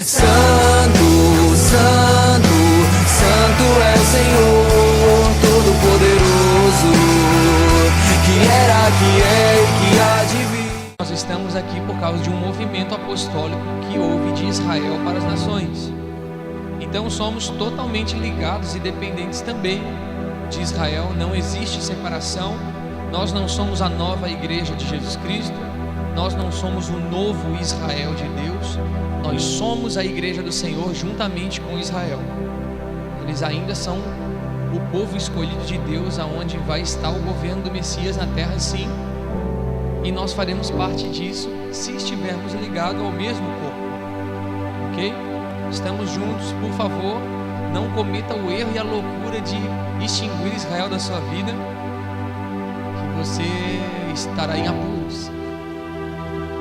Santo, Santo, Santo é o Senhor Todo-Poderoso, que era, que é e que há de vir. Nós estamos aqui por causa de um movimento apostólico que houve de Israel para as nações. Então somos totalmente ligados e dependentes também de Israel. Não existe separação. Nós não somos a nova igreja de Jesus Cristo. Nós não somos o novo Israel de Deus. Nós somos a igreja do Senhor juntamente com Israel. Eles ainda são o povo escolhido de Deus, aonde vai estar o governo do Messias na terra, sim. E nós faremos parte disso se estivermos ligados ao mesmo corpo. Ok? Estamos juntos. Por favor, não cometa o erro e a loucura de extinguir Israel da sua vida, que você estará em apuros.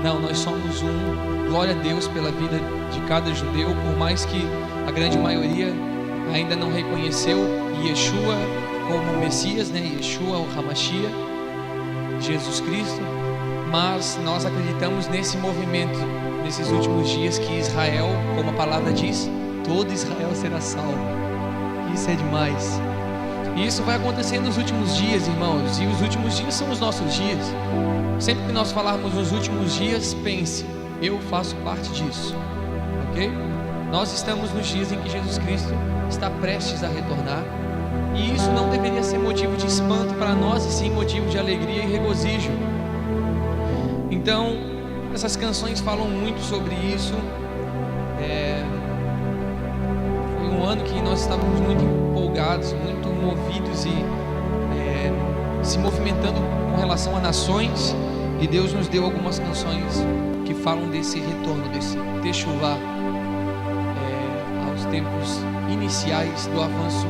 Não, nós somos um. Glória a Deus pela vida de cada judeu, por mais que a grande maioria ainda não reconheceu Yeshua como Messias, né? Yeshua, o Hamashiach, Jesus Cristo. Mas nós acreditamos nesse movimento, nesses últimos dias, que Israel, como a palavra diz, todo Israel será salvo. Isso é demais. E isso vai acontecer nos últimos dias, irmãos. E os últimos dias são os nossos dias. Sempre que nós falarmos nos últimos dias, pense: eu faço parte disso. Ok? Nós estamos nos dias em que Jesus Cristo está prestes a retornar. E isso não deveria ser motivo de espanto para nós, e sim motivo de alegria e regozijo. Então, essas canções falam muito sobre isso. Foi um ano que nós estávamos muito empolgados, muito movidos e se movimentando com relação a nações. E Deus nos deu algumas canções que falam desse retorno, desse techuvá, aos tempos iniciais do avanço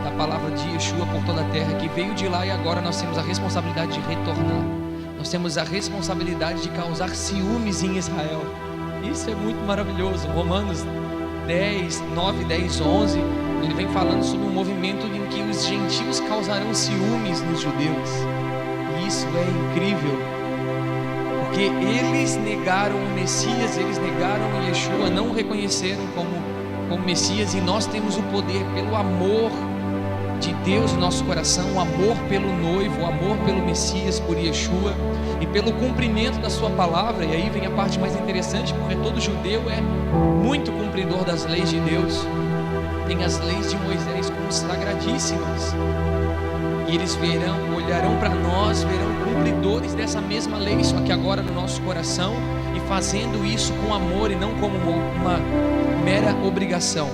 da palavra de Yeshua por toda a terra, que veio de lá, e agora nós temos a responsabilidade de retornar. Nós temos a responsabilidade de causar ciúmes em Israel. Isso é muito maravilhoso. Romanos 10, 9, 10, 11, ele vem falando sobre um movimento em que os gentios causarão ciúmes nos judeus. E isso é incrível, porque eles negaram o Messias, eles negaram o Yeshua, não o reconheceram como Messias. E nós temos o poder, pelo amor de Deus no nosso coração, o amor pelo noivo, o amor pelo Messias, por Yeshua, e pelo cumprimento da sua palavra. E aí vem a parte mais interessante, porque todo judeu é muito cumpridor das leis de Deus. Tem as leis de Moisés como sagradíssimas, e eles olharão para nós, verão cumpridores dessa mesma lei, só que agora no nosso coração, e fazendo isso com amor e não como uma mera obrigação.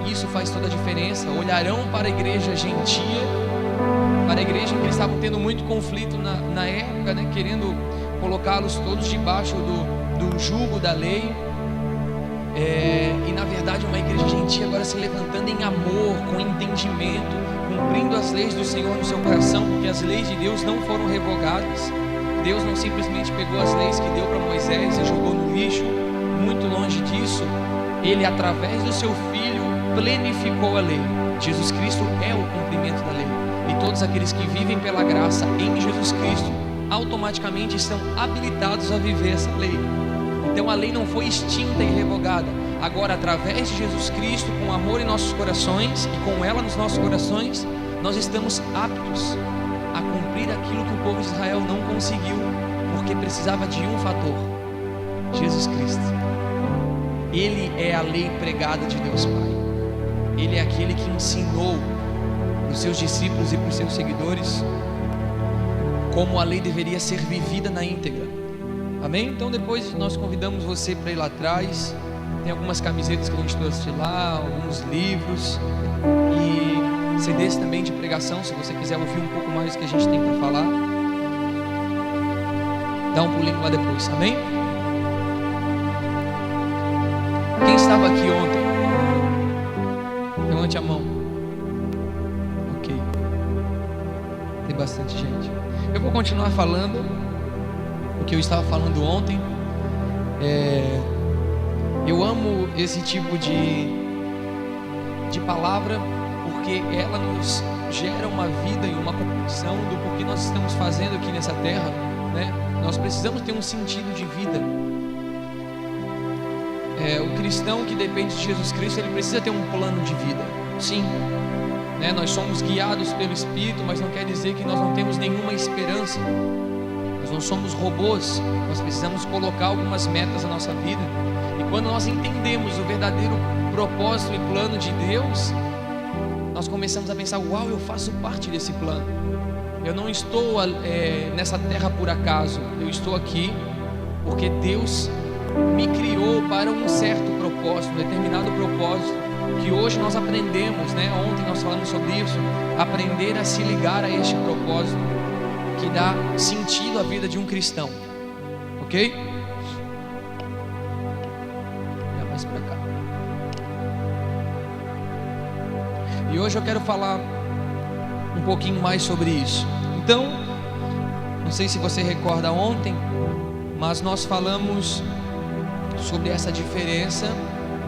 Isso faz toda a diferença. Olharão para a igreja gentia, para a igreja em que eles estavam tendo muito conflito na época, né? Querendo colocá-los todos debaixo do jugo da lei. E na verdade uma igreja gentia agora se levantando em amor, com entendimento, cumprindo as leis do Senhor no seu coração, porque as leis de Deus não foram revogadas. Deus não simplesmente pegou as leis que deu para Moisés e jogou no lixo. Muito longe disso. Ele, através do seu Filho, plenificou a lei. Jesus Cristo é o cumprimento da lei, e todos aqueles que vivem pela graça em Jesus Cristo automaticamente estão habilitados a viver essa lei. Então a lei não foi extinta e revogada. Agora, através de Jesus Cristo, com amor em nossos corações e com ela nos nossos corações, nós estamos aptos a cumprir aquilo que o povo de Israel não conseguiu, porque precisava de um fator: Jesus Cristo. Ele é a lei pregada de Deus Pai. Ele é aquele que ensinou para os seus discípulos e para os seus seguidores como a lei deveria ser vivida na íntegra. Amém? Então depois nós convidamos você para ir lá atrás. Tem algumas camisetas que a gente trouxe de lá, alguns livros e CDs também de pregação, se você quiser ouvir um pouco mais do que a gente tem para falar. Dá um pulinho lá depois, amém? Quem estava aqui ontem? Levante a mão. Ok. Tem bastante gente. Eu vou continuar falando o que eu estava falando ontem. Eu amo esse tipo de palavra, porque ela nos gera uma vida e uma compreensão do porquê nós estamos fazendo aqui nessa terra, né? Nós precisamos ter um sentido de vida. O cristão que depende de Jesus Cristo, ele precisa ter um plano de vida. Sim, nós somos guiados pelo Espírito, mas não quer dizer que nós não temos nenhuma esperança. Nós não somos robôs. Nós precisamos colocar algumas metas na nossa vida. E quando nós entendemos o verdadeiro propósito e plano de Deus, nós começamos a pensar: uau, eu faço parte desse plano. Eu não estou nessa terra por acaso. Eu estou aqui porque Deus me criou para um certo propósito, um determinado propósito, que hoje nós aprendemos, ontem nós falamos sobre isso, aprender a se ligar a este propósito que dá sentido à vida de um cristão, ok? Olha mais para cá. E hoje eu quero falar um pouquinho mais sobre isso. Então, não sei se você recorda ontem, mas nós falamos sobre essa diferença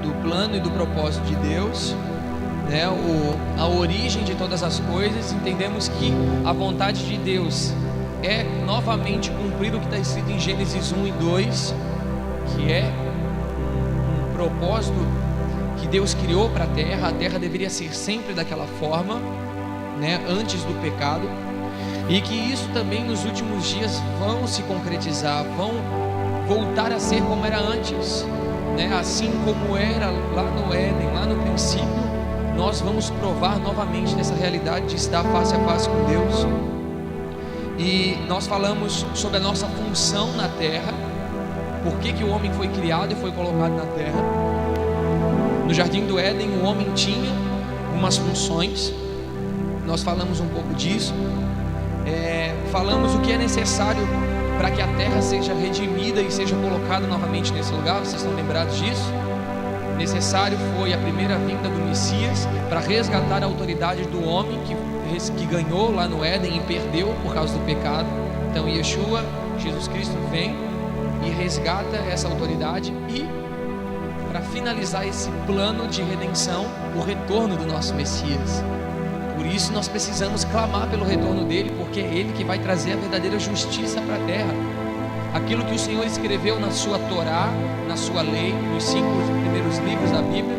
do plano e do propósito de Deus, a origem de todas as coisas. Entendemos que a vontade de Deus é novamente cumprir o que está escrito em Gênesis 1 e 2, que é um propósito que Deus criou para a terra deveria ser sempre daquela forma, antes do pecado, e que isso também nos últimos dias vão se concretizar, vão voltar a ser como era antes, assim como era lá no Éden, lá no princípio. Nós vamos provar novamente dessa realidade de estar face a face com Deus. E nós falamos sobre a nossa função na terra, por que o homem foi criado e foi colocado na terra. No jardim do Éden, o homem tinha umas funções, nós falamos um pouco disso. Falamos o que é necessário para que a terra seja redimida e seja colocada novamente nesse lugar. Vocês estão lembrados disso? Necessário foi a primeira vinda do Messias para resgatar a autoridade do homem que ganhou lá no Éden e perdeu por causa do pecado. Então Yeshua, Jesus Cristo, vem e resgata essa autoridade, e para finalizar esse plano de redenção, o retorno do nosso Messias. Por isso nós precisamos clamar pelo retorno dele, porque é ele que vai trazer a verdadeira justiça para a terra. Aquilo que o Senhor escreveu na sua Torá, na sua lei, nos 5 primeiros livros da Bíblia,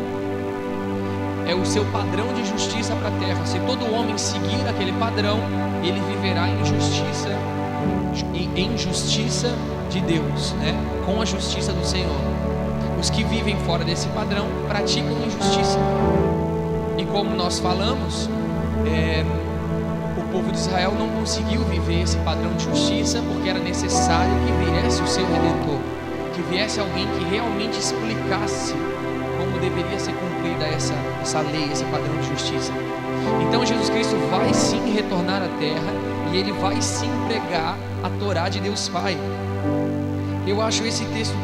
é o seu padrão de justiça para a terra. Se todo homem seguir aquele padrão, ele viverá em justiça de Deus, com a justiça do Senhor. Os que vivem fora desse padrão praticam injustiça. E como nós falamos, o povo de Israel não conseguiu viver esse padrão de justiça, porque era necessário que viesse o seu Redentor, que viesse alguém que realmente explicasse como deveria ser cumprida essa lei, esse padrão de justiça. Então Jesus Cristo vai sim retornar à terra, e ele vai sim pregar a Torá de Deus Pai. Eu acho esse texto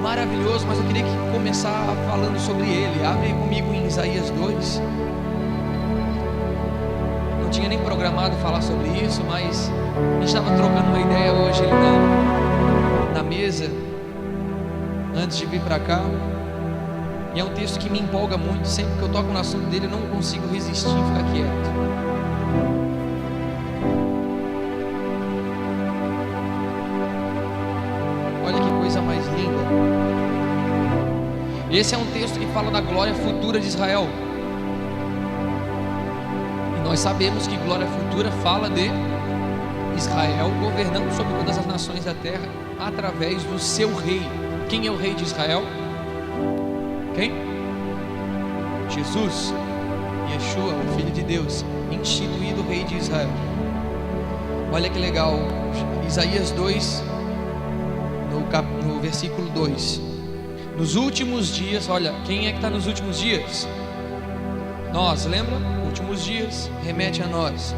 maravilhoso, mas eu queria começar falando sobre ele. Abre comigo em Isaías 2. Não tinha nem programado falar sobre isso, mas a gente estava trocando uma ideia hoje na mesa, antes de vir para cá. E é um texto que me empolga muito. Sempre que eu toco no assunto dele, eu não consigo resistir e ficar quieto. Olha que coisa mais linda. Esse é um texto que fala da glória futura de Israel. E nós sabemos que glória futura fala de Israel governando sobre todas as nações da terra através do seu rei. Quem é o rei de Israel? Quem? Jesus, Yeshua, o Filho de Deus, instituído rei de Israel. Olha que legal, Isaías 2, no versículo 2. Nos últimos dias, olha, quem é que está nos últimos dias? Nós, lembra? Últimos dias, remete a nós.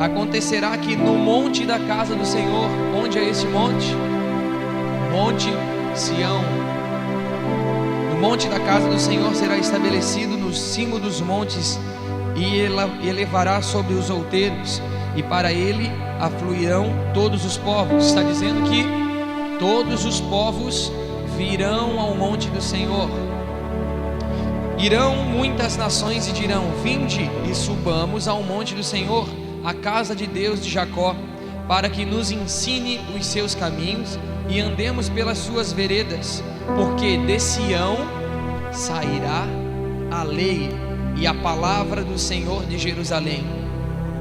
Acontecerá que no monte da casa do Senhor, onde é esse monte? Monte Sião. No monte da casa do Senhor será estabelecido no cimo dos montes, e elevará sobre os outeiros, e para ele afluirão todos os povos. Está dizendo que todos os povos virão ao monte do Senhor. Irão muitas nações e dirão: vinde e subamos ao monte do Senhor, a casa de Deus de Jacó, para que nos ensine os seus caminhos e andemos pelas suas veredas. porque de Sião sairá a lei e a palavra do Senhor de Jerusalém.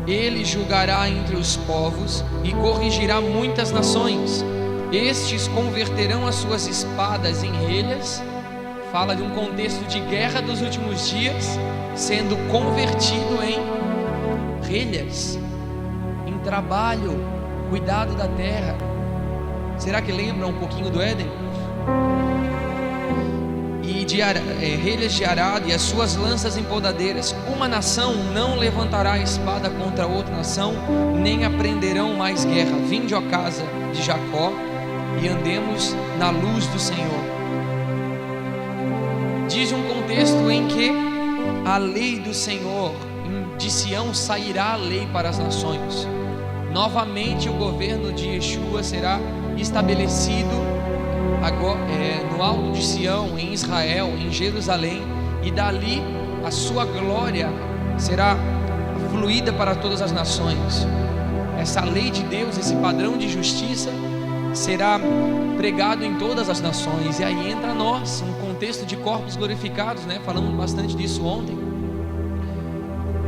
Ele julgará entre os povos e corrigirá muitas nações. Estes converterão as suas espadas em relhas. Fala de um contexto de guerra dos últimos dias, sendo convertido em relhas, em trabalho, cuidado da terra. Será que lembra um pouquinho do Éden? E de relhas de arado e as suas lanças empodadeiras. Uma nação não levantará a espada contra outra nação, nem aprenderão mais guerra. Vinde, ó casa de Jacó, e andemos na luz do Senhor. Diz um contexto em que a lei do Senhor, de Sião sairá a lei para as nações. Novamente o governo de Yeshua será estabelecido agora, no alto de Sião, em Israel, em Jerusalém, e dali a sua glória será fluída para todas as nações. Essa lei de Deus, esse padrão de justiça será pregado em todas as nações. E aí entra nós, um contexto de corpos glorificados, né? Falamos bastante disso ontem,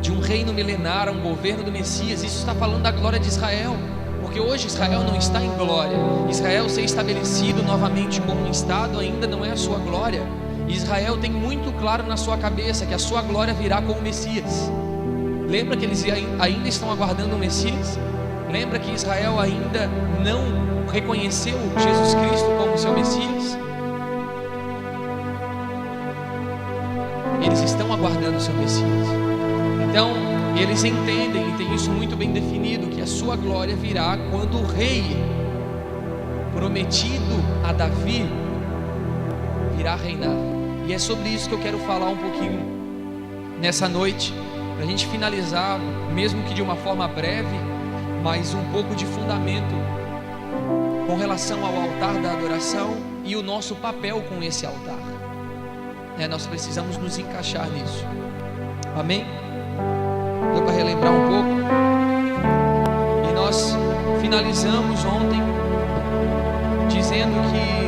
de um reino milenar, um governo do Messias. Isso está falando da glória de Israel, porque hoje Israel não está em glória. Israel ser estabelecido novamente como um estado ainda não é a sua glória. Israel tem muito claro na sua cabeça que a sua glória virá com o Messias. Lembra que eles ainda estão aguardando o Messias? Lembra que Israel ainda não reconheceu Jesus Cristo como seu Messias? Eles estão aguardando o seu Messias. Então eles entendem e têm isso muito bem definido, que a sua glória virá quando o rei prometido a Davi virá reinar. E é sobre isso que eu quero falar um pouquinho nessa noite, para a gente finalizar, mesmo que de uma forma breve, mas um pouco de fundamento com relação ao altar da adoração e o nosso papel com esse altar. Nós precisamos nos encaixar nisso. Amém? Deu para relembrar um pouco? E nós finalizamos ontem dizendo que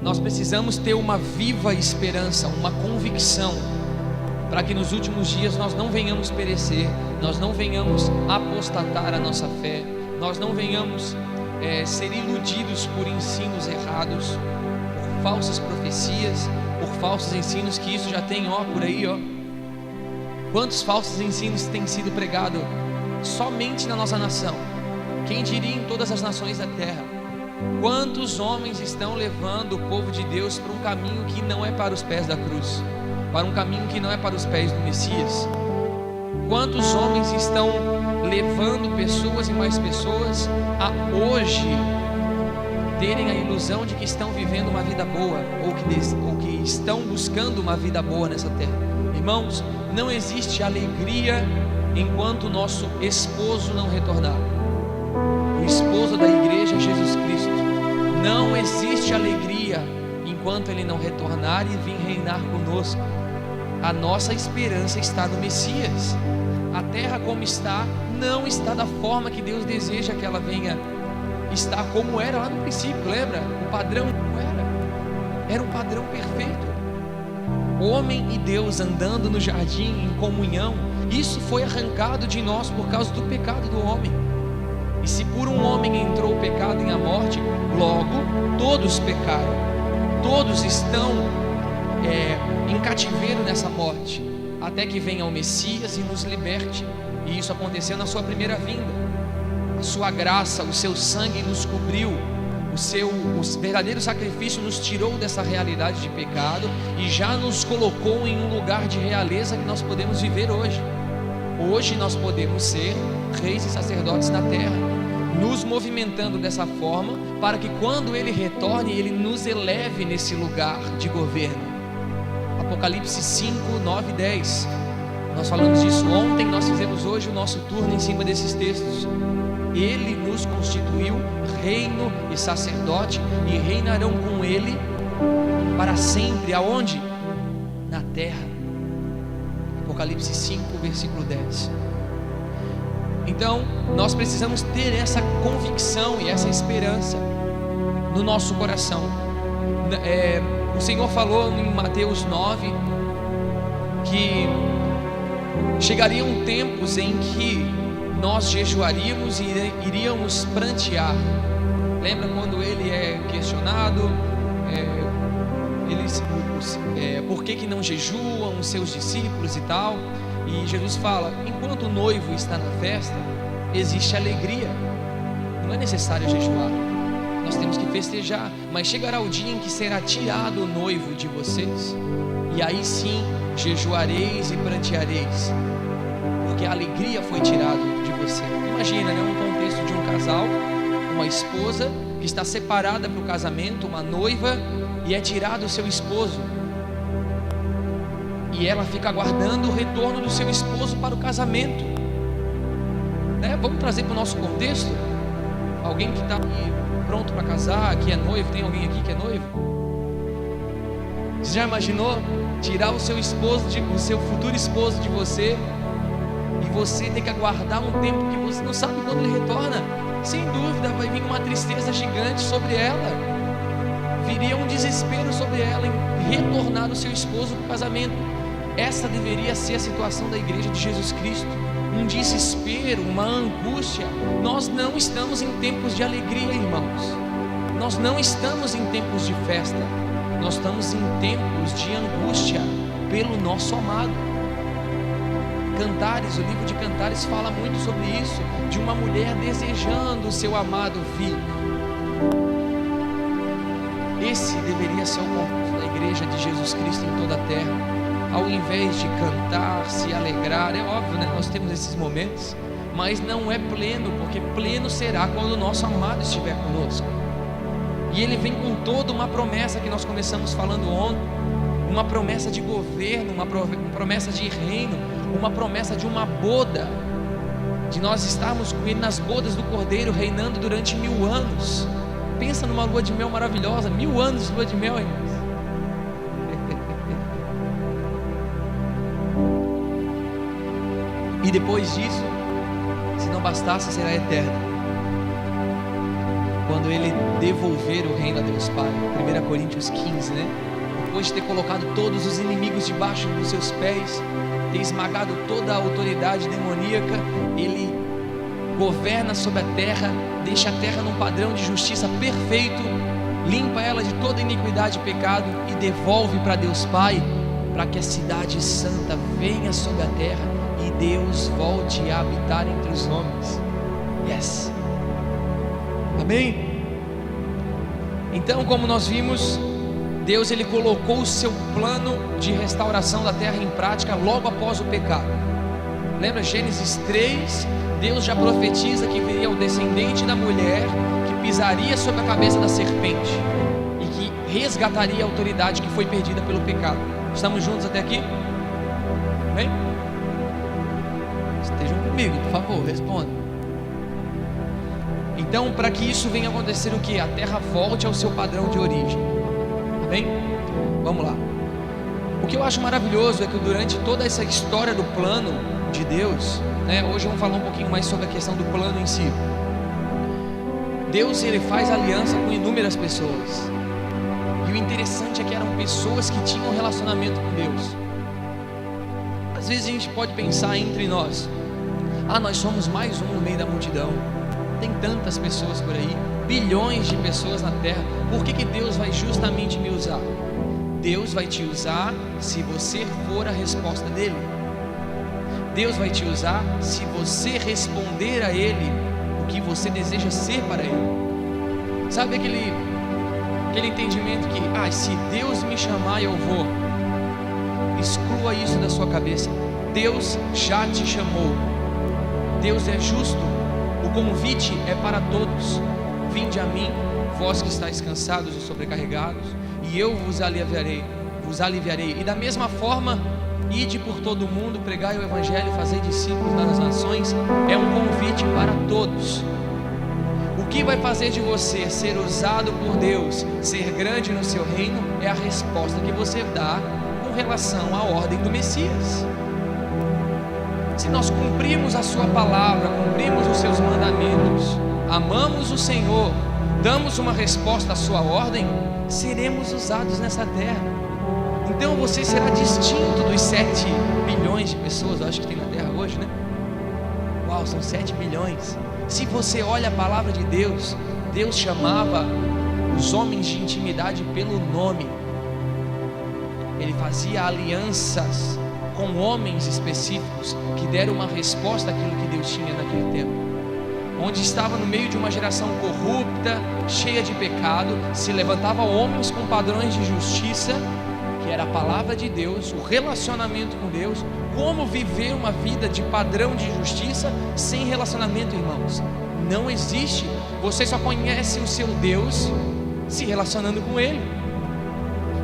nós precisamos ter uma viva esperança, uma convicção, para que nos últimos dias nós não venhamos perecer, nós não venhamos apostatar a nossa fé, nós não venhamos ser iludidos por ensinos errados, por falsas profecias, por falsos ensinos, que isso já tem por aí. Quantos falsos ensinos têm sido pregados somente na nossa nação? Quem diria em todas as nações da terra? Quantos homens estão levando o povo de Deus para um caminho que não é para os pés da cruz, para um caminho que não é para os pés do Messias? Quantos homens estão levando pessoas e mais pessoas a hoje terem a ilusão de que estão vivendo uma vida boa, ou que estão buscando uma vida boa nessa terra? Irmãos, não existe alegria enquanto o nosso esposo não retornar. O esposo da igreja é Jesus Cristo. Não existe alegria enquanto ele não retornar e vir reinar conosco. A nossa esperança está no Messias. A terra como está, não está da forma que Deus deseja que ela venha estar, como era lá no princípio. Lembra? O padrão era um padrão perfeito. Homem e Deus andando no jardim em comunhão. Isso foi arrancado de nós por causa do pecado do homem. E se por um homem entrou o pecado em a morte, logo todos pecaram. Todos estão em cativeiro nessa morte, até que venha o Messias e nos liberte. E isso aconteceu na sua primeira vinda. A sua graça, o seu sangue nos cobriu, o verdadeiro sacrifício nos tirou dessa realidade de pecado e já nos colocou em um lugar de realeza que nós podemos viver hoje. Hoje nós podemos ser reis e sacerdotes na terra, nos movimentando dessa forma, para que quando Ele retorne, Ele nos eleve nesse lugar de governo. Apocalipse 5, 9 e 10. Nós falamos disso ontem, nós fizemos hoje o nosso turno em cima desses textos. Ele nos constituiu reino e sacerdote, e reinarão com Ele para sempre. Aonde? Na terra. Apocalipse 5, versículo 10. Então, nós precisamos ter essa convicção e essa esperança no nosso coração. O Senhor falou em Mateus 9 que chegariam tempos em que nós jejuaríamos e iríamos prantear. Lembra quando ele é questionado, por que não jejuam os seus discípulos e tal? E Jesus fala: enquanto o noivo está na festa, existe alegria, não é necessário jejuar, nós temos que festejar. Mas chegará o dia em que será tirado o noivo de vocês, e aí sim jejuareis e pranteareis, porque a alegria foi tirada de você. Imagina, né, um contexto de um casal, uma esposa que está separada para o casamento, uma noiva, e é tirado o seu esposo, e ela fica aguardando o retorno do seu esposo para o casamento, né? Vamos trazer para o nosso contexto. Alguém que está pronto para casar, que é noivo. Tem alguém aqui que é noivo? Você já imaginou tirar o seu esposo, o seu futuro esposo de você, e você ter que aguardar um tempo que você não sabe quando ele retorna? Sem dúvida vai vir uma tristeza gigante sobre ela, viria um desespero sobre ela em retornar o seu esposo para o casamento. Essa deveria ser a situação da igreja de Jesus Cristo, um desespero, uma angústia. Nós não estamos em tempos de alegria, irmãos, nós não estamos em tempos de festa, nós estamos em tempos de angústia pelo nosso amado. Cantares, o livro de Cantares fala muito sobre isso, de uma mulher desejando o seu amado vir. Esse deveria ser o contexto da igreja de Jesus Cristo em toda a terra. Ao invés de cantar, se alegrar, é óbvio, né? Nós temos esses momentos, mas não é pleno, porque pleno será quando o nosso amado estiver conosco. E ele vem com toda uma promessa que nós começamos falando ontem, uma promessa de governo, uma promessa de reino, uma promessa de uma boda, de nós estarmos com ele nas bodas do Cordeiro, reinando durante 1000 anos. Pensa numa lua de mel maravilhosa, 1000 anos de lua de mel, irmãos. E depois disso, se não bastasse, será eterno, quando ele devolver o reino a Deus Pai. 1 Coríntios 15, né? Depois de ter colocado todos os inimigos debaixo dos seus pés, ter esmagado toda a autoridade demoníaca, ele governa sobre a terra, deixa a terra num padrão de justiça perfeito, limpa ela de toda iniquidade e pecado e devolve para Deus Pai, para que a cidade santa venha sobre a terra e Deus volte a habitar entre os homens. Yes. Amém? Então, como nós vimos, Deus ele colocou o seu plano de restauração da terra em prática logo após o pecado. Lembra Gênesis 3? Deus já profetiza que viria o descendente da mulher, que pisaria sobre a cabeça da serpente e que resgataria a autoridade que foi perdida pelo pecado. Estamos juntos até aqui? Amém? Estejam comigo, por favor, respondam. Então, para que isso venha acontecer, o que? A terra volte ao seu padrão de origem. Amém? Vamos lá. O que eu acho maravilhoso é que durante toda essa história do plano de Deus, né, hoje vamos falar um pouquinho mais sobre a questão do plano em si. Deus ele faz aliança com inúmeras pessoas, e o interessante é que eram pessoas que tinham um relacionamento com Deus. Às vezes a gente pode pensar entre nós: nós somos mais um no meio da multidão, tem tantas pessoas por aí, bilhões de pessoas na terra, por que Deus vai justamente me usar? Deus vai te usar se você for a resposta dele. Deus vai te usar se você responder a ele o que você deseja ser para ele. Sabe aquele entendimento que se Deus me chamar eu vou? Exclua isso da sua cabeça. Deus já te chamou. Deus é justo. O convite é para todos. Vinde a mim, vós que estáis cansados e sobrecarregados, e eu vos aliviarei. E da mesma forma, ide por todo o mundo, pregai o evangelho, fazei discípulos nas nações. É um convite para todos. O que vai fazer de você ser usado por Deus, ser grande no seu reino, é a resposta que você dá com relação à ordem do Messias. Se nós cumprirmos a sua palavra cumprimos os seus mandamentos, amamos o Senhor, damos uma resposta à sua ordem, seremos usados nessa terra. Então você será distinto dos 7 bilhões de pessoas, eu acho que tem na terra hoje, né? Uau, são 7 bilhões. Se você olha a palavra de Deus, Deus chamava os homens de intimidade pelo nome. Ele fazia alianças com homens específicos que deram uma resposta àquilo que Deus tinha naquele tempo. Onde estava no meio de uma geração corrupta, cheia de pecado, se levantava homens com padrões de justiça, que era a palavra de Deus, o relacionamento com Deus. Como viver uma vida de padrão de justiça sem relacionamento, irmãos? Não existe. Você só conhece o seu Deus se relacionando com Ele.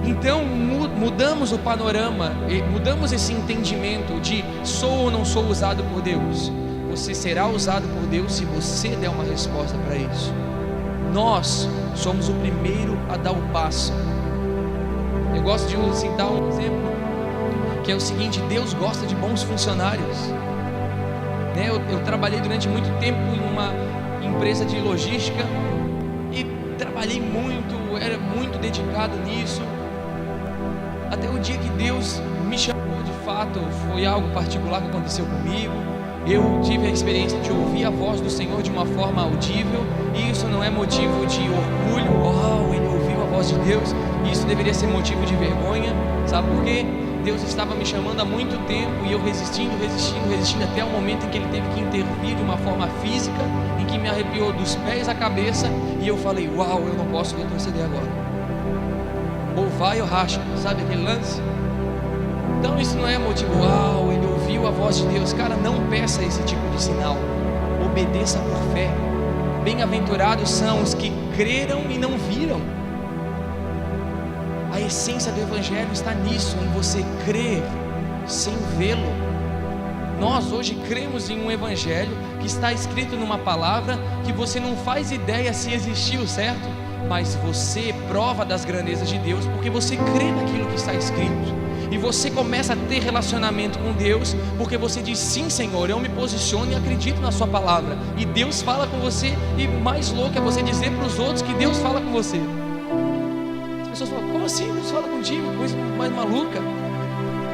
Então mudamos o panorama, mudamos esse entendimento de sou ou não sou usado por Deus. Você será usado por Deus se você der uma resposta para isso. Nós somos o primeiro a dar o passo. Eu gosto de citar um exemplo, que é o seguinte: Deus gosta de bons funcionários. Eu trabalhei durante muito tempo em uma empresa de logística e trabalhei muito, era muito dedicado nisso, até o dia que Deus me chamou de fato. Foi algo particular que aconteceu comigo. Eu tive a experiência de ouvir a voz do Senhor de uma forma audível, e isso não é motivo de orgulho. Uau, ele ouviu a voz de Deus. Isso deveria ser motivo de vergonha. Sabe por quê? Deus estava me chamando há muito tempo e eu resistindo até o momento em que Ele teve que intervir de uma forma física, em que me arrepiou dos pés à cabeça, e eu falei: uau, eu não posso retroceder agora. Ou vai ou racha, sabe aquele lance? Então isso não é motivo. Uau, ele ouviu a voz de Deus. Cara, não peça esse tipo de sinal. Obedeça por fé. Bem-aventurados são os que creram e não viram. A essência do Evangelho está nisso, em você crer sem vê-lo. Nós hoje cremos em um Evangelho que está escrito numa palavra que você não faz ideia se existiu, certo? Mas você prova das grandezas de Deus porque você crê naquilo que está escrito. E você começa a ter relacionamento com Deus porque você diz: sim, Senhor, eu me posiciono e acredito na sua palavra. E Deus fala com você, e mais louco é você dizer para os outros que Deus fala com você. As pessoas falam: como assim Deus fala contigo? Coisa mais maluca.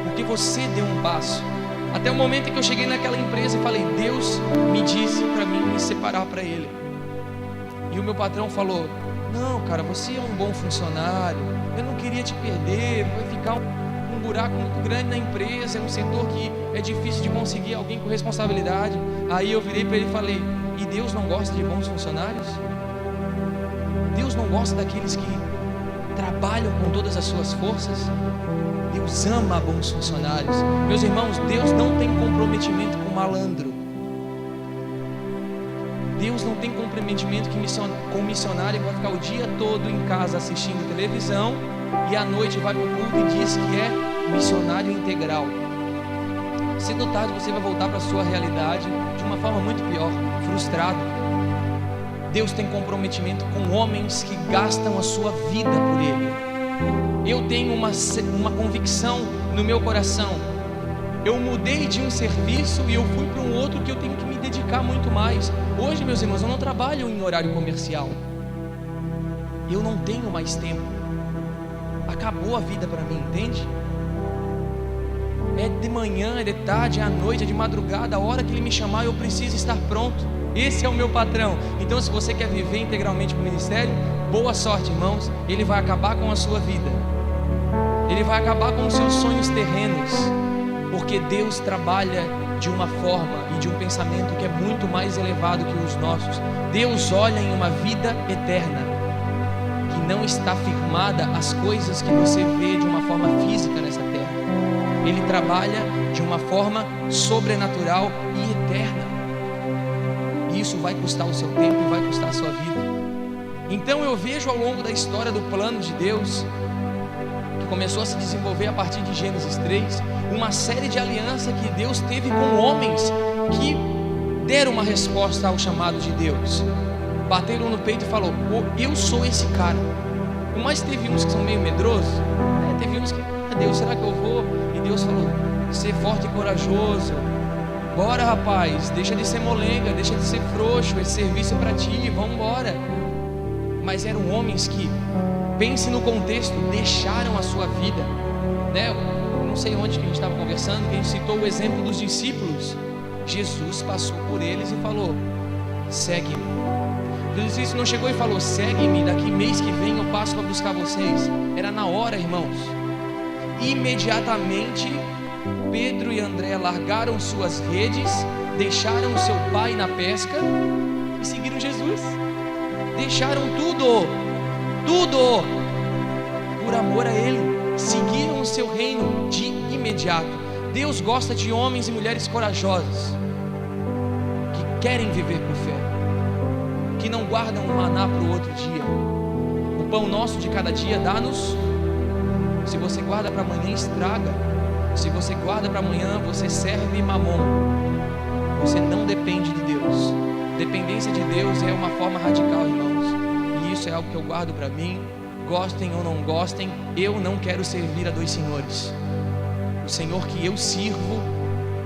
Porque você deu um passo. Até o momento em que eu cheguei naquela empresa e falei: Deus me disse para mim me separar para Ele. E o meu patrão falou: não, cara, você é um bom funcionário, eu não queria te perder, vai ficar um buraco muito grande na empresa, é um setor que é difícil de conseguir alguém com responsabilidade. Aí eu virei para ele e falei: e Deus não gosta de bons funcionários? Deus não gosta daqueles que trabalham com todas as suas forças? Deus ama bons funcionários. Meus irmãos, Deus não tem comprometimento com malandro. Deus não tem comprometimento com missionário que vai ficar o dia todo em casa assistindo televisão e à noite vai para o culto e diz que é missionário integral. Cedo ou tarde você vai voltar para a sua realidade de uma forma muito pior, frustrado. Deus tem comprometimento com homens que gastam a sua vida por Ele. Eu tenho uma convicção no meu coração. Eu mudei de um serviço e eu fui para um outro que eu tenho que me dedicar muito mais. Hoje, meus irmãos, eu não trabalho em horário comercial. Eu não tenho mais tempo. Acabou a vida para mim, entende? É de manhã, é de tarde, é à noite, é de madrugada. A hora que Ele me chamar, eu preciso estar pronto. Esse é o meu patrão. Então, se você quer viver integralmente com o ministério, boa sorte, irmãos. Ele vai acabar com a sua vida. Ele vai acabar com os seus sonhos terrenos. Porque Deus trabalha de uma forma e de um pensamento que é muito mais elevado que os nossos. Deus olha em uma vida eterna, que não está firmada as coisas que você vê de uma forma física nessa terra. Ele trabalha de uma forma sobrenatural e eterna. E isso vai custar o seu tempo e vai custar a sua vida. Então eu vejo ao longo da história do plano de Deus, que começou a se desenvolver a partir de Gênesis 3, uma série de alianças que Deus teve com homens que deram uma resposta ao chamado de Deus. Bateram no peito e falou: eu sou esse cara. Mas teve uns que são meio medrosos, teve uns que: Deus, será que eu vou? E Deus falou: ser forte e corajoso. Bora, rapaz, deixa de ser molenga, deixa de ser frouxo, esse serviço é para ti, vamos embora. Mas eram homens que, pense no contexto, deixaram a sua vida, né? Eu não sei onde que a gente estava conversando, que a gente citou o exemplo dos discípulos. Jesus passou por eles e falou: segue-me. Jesus não chegou e falou: segue-me, daqui mês que vem eu passo para buscar vocês. Era na hora, irmãos. Imediatamente Pedro e André largaram suas redes, deixaram o seu pai na pesca e seguiram Jesus. Deixaram tudo por amor a Ele, seguiram o seu reino de imediato. Deus gosta de homens e mulheres corajosos, que querem viver por fé, que não guardam um maná para o outro dia. O pão nosso de cada dia dá-nos. Se você guarda para amanhã, estraga. Se você guarda para amanhã, você serve mamon. Você não depende de Deus. Dependência de Deus é uma forma radical, irmãos. E isso é algo que eu guardo para mim. Gostem ou não gostem, eu não quero servir a dois senhores. O Senhor que eu sirvo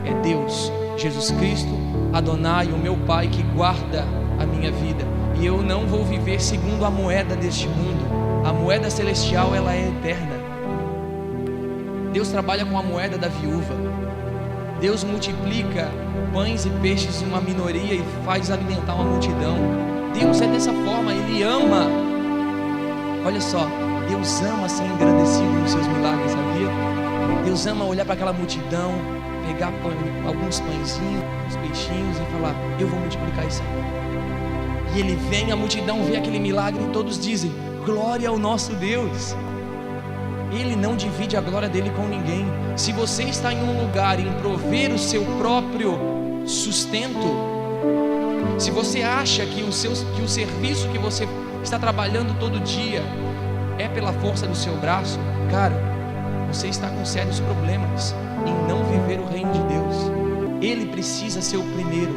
é Deus, Jesus Cristo, Adonai, o meu Pai que guarda a minha vida. E eu não vou viver segundo a moeda deste mundo. A moeda celestial, ela é eterna. Deus trabalha com a moeda da viúva. Deus multiplica pães e peixes em uma minoria e faz alimentar uma multidão. Deus é dessa forma, Ele ama. Olha só, Deus ama ser engrandecido nos seus milagres, sabia? Deus ama olhar para aquela multidão, pegar alguns pãezinhos, uns peixinhos e falar: eu vou multiplicar isso aí. E Ele vem, a multidão vê aquele milagre e todos dizem: glória ao nosso Deus. Ele não divide a glória dele com ninguém. Se você está em um lugar em prover o seu próprio sustento, se você acha que o serviço que você está trabalhando todo dia é pela força do seu braço, cara, você está com sérios problemas em não viver o reino de Deus. Ele precisa ser o primeiro.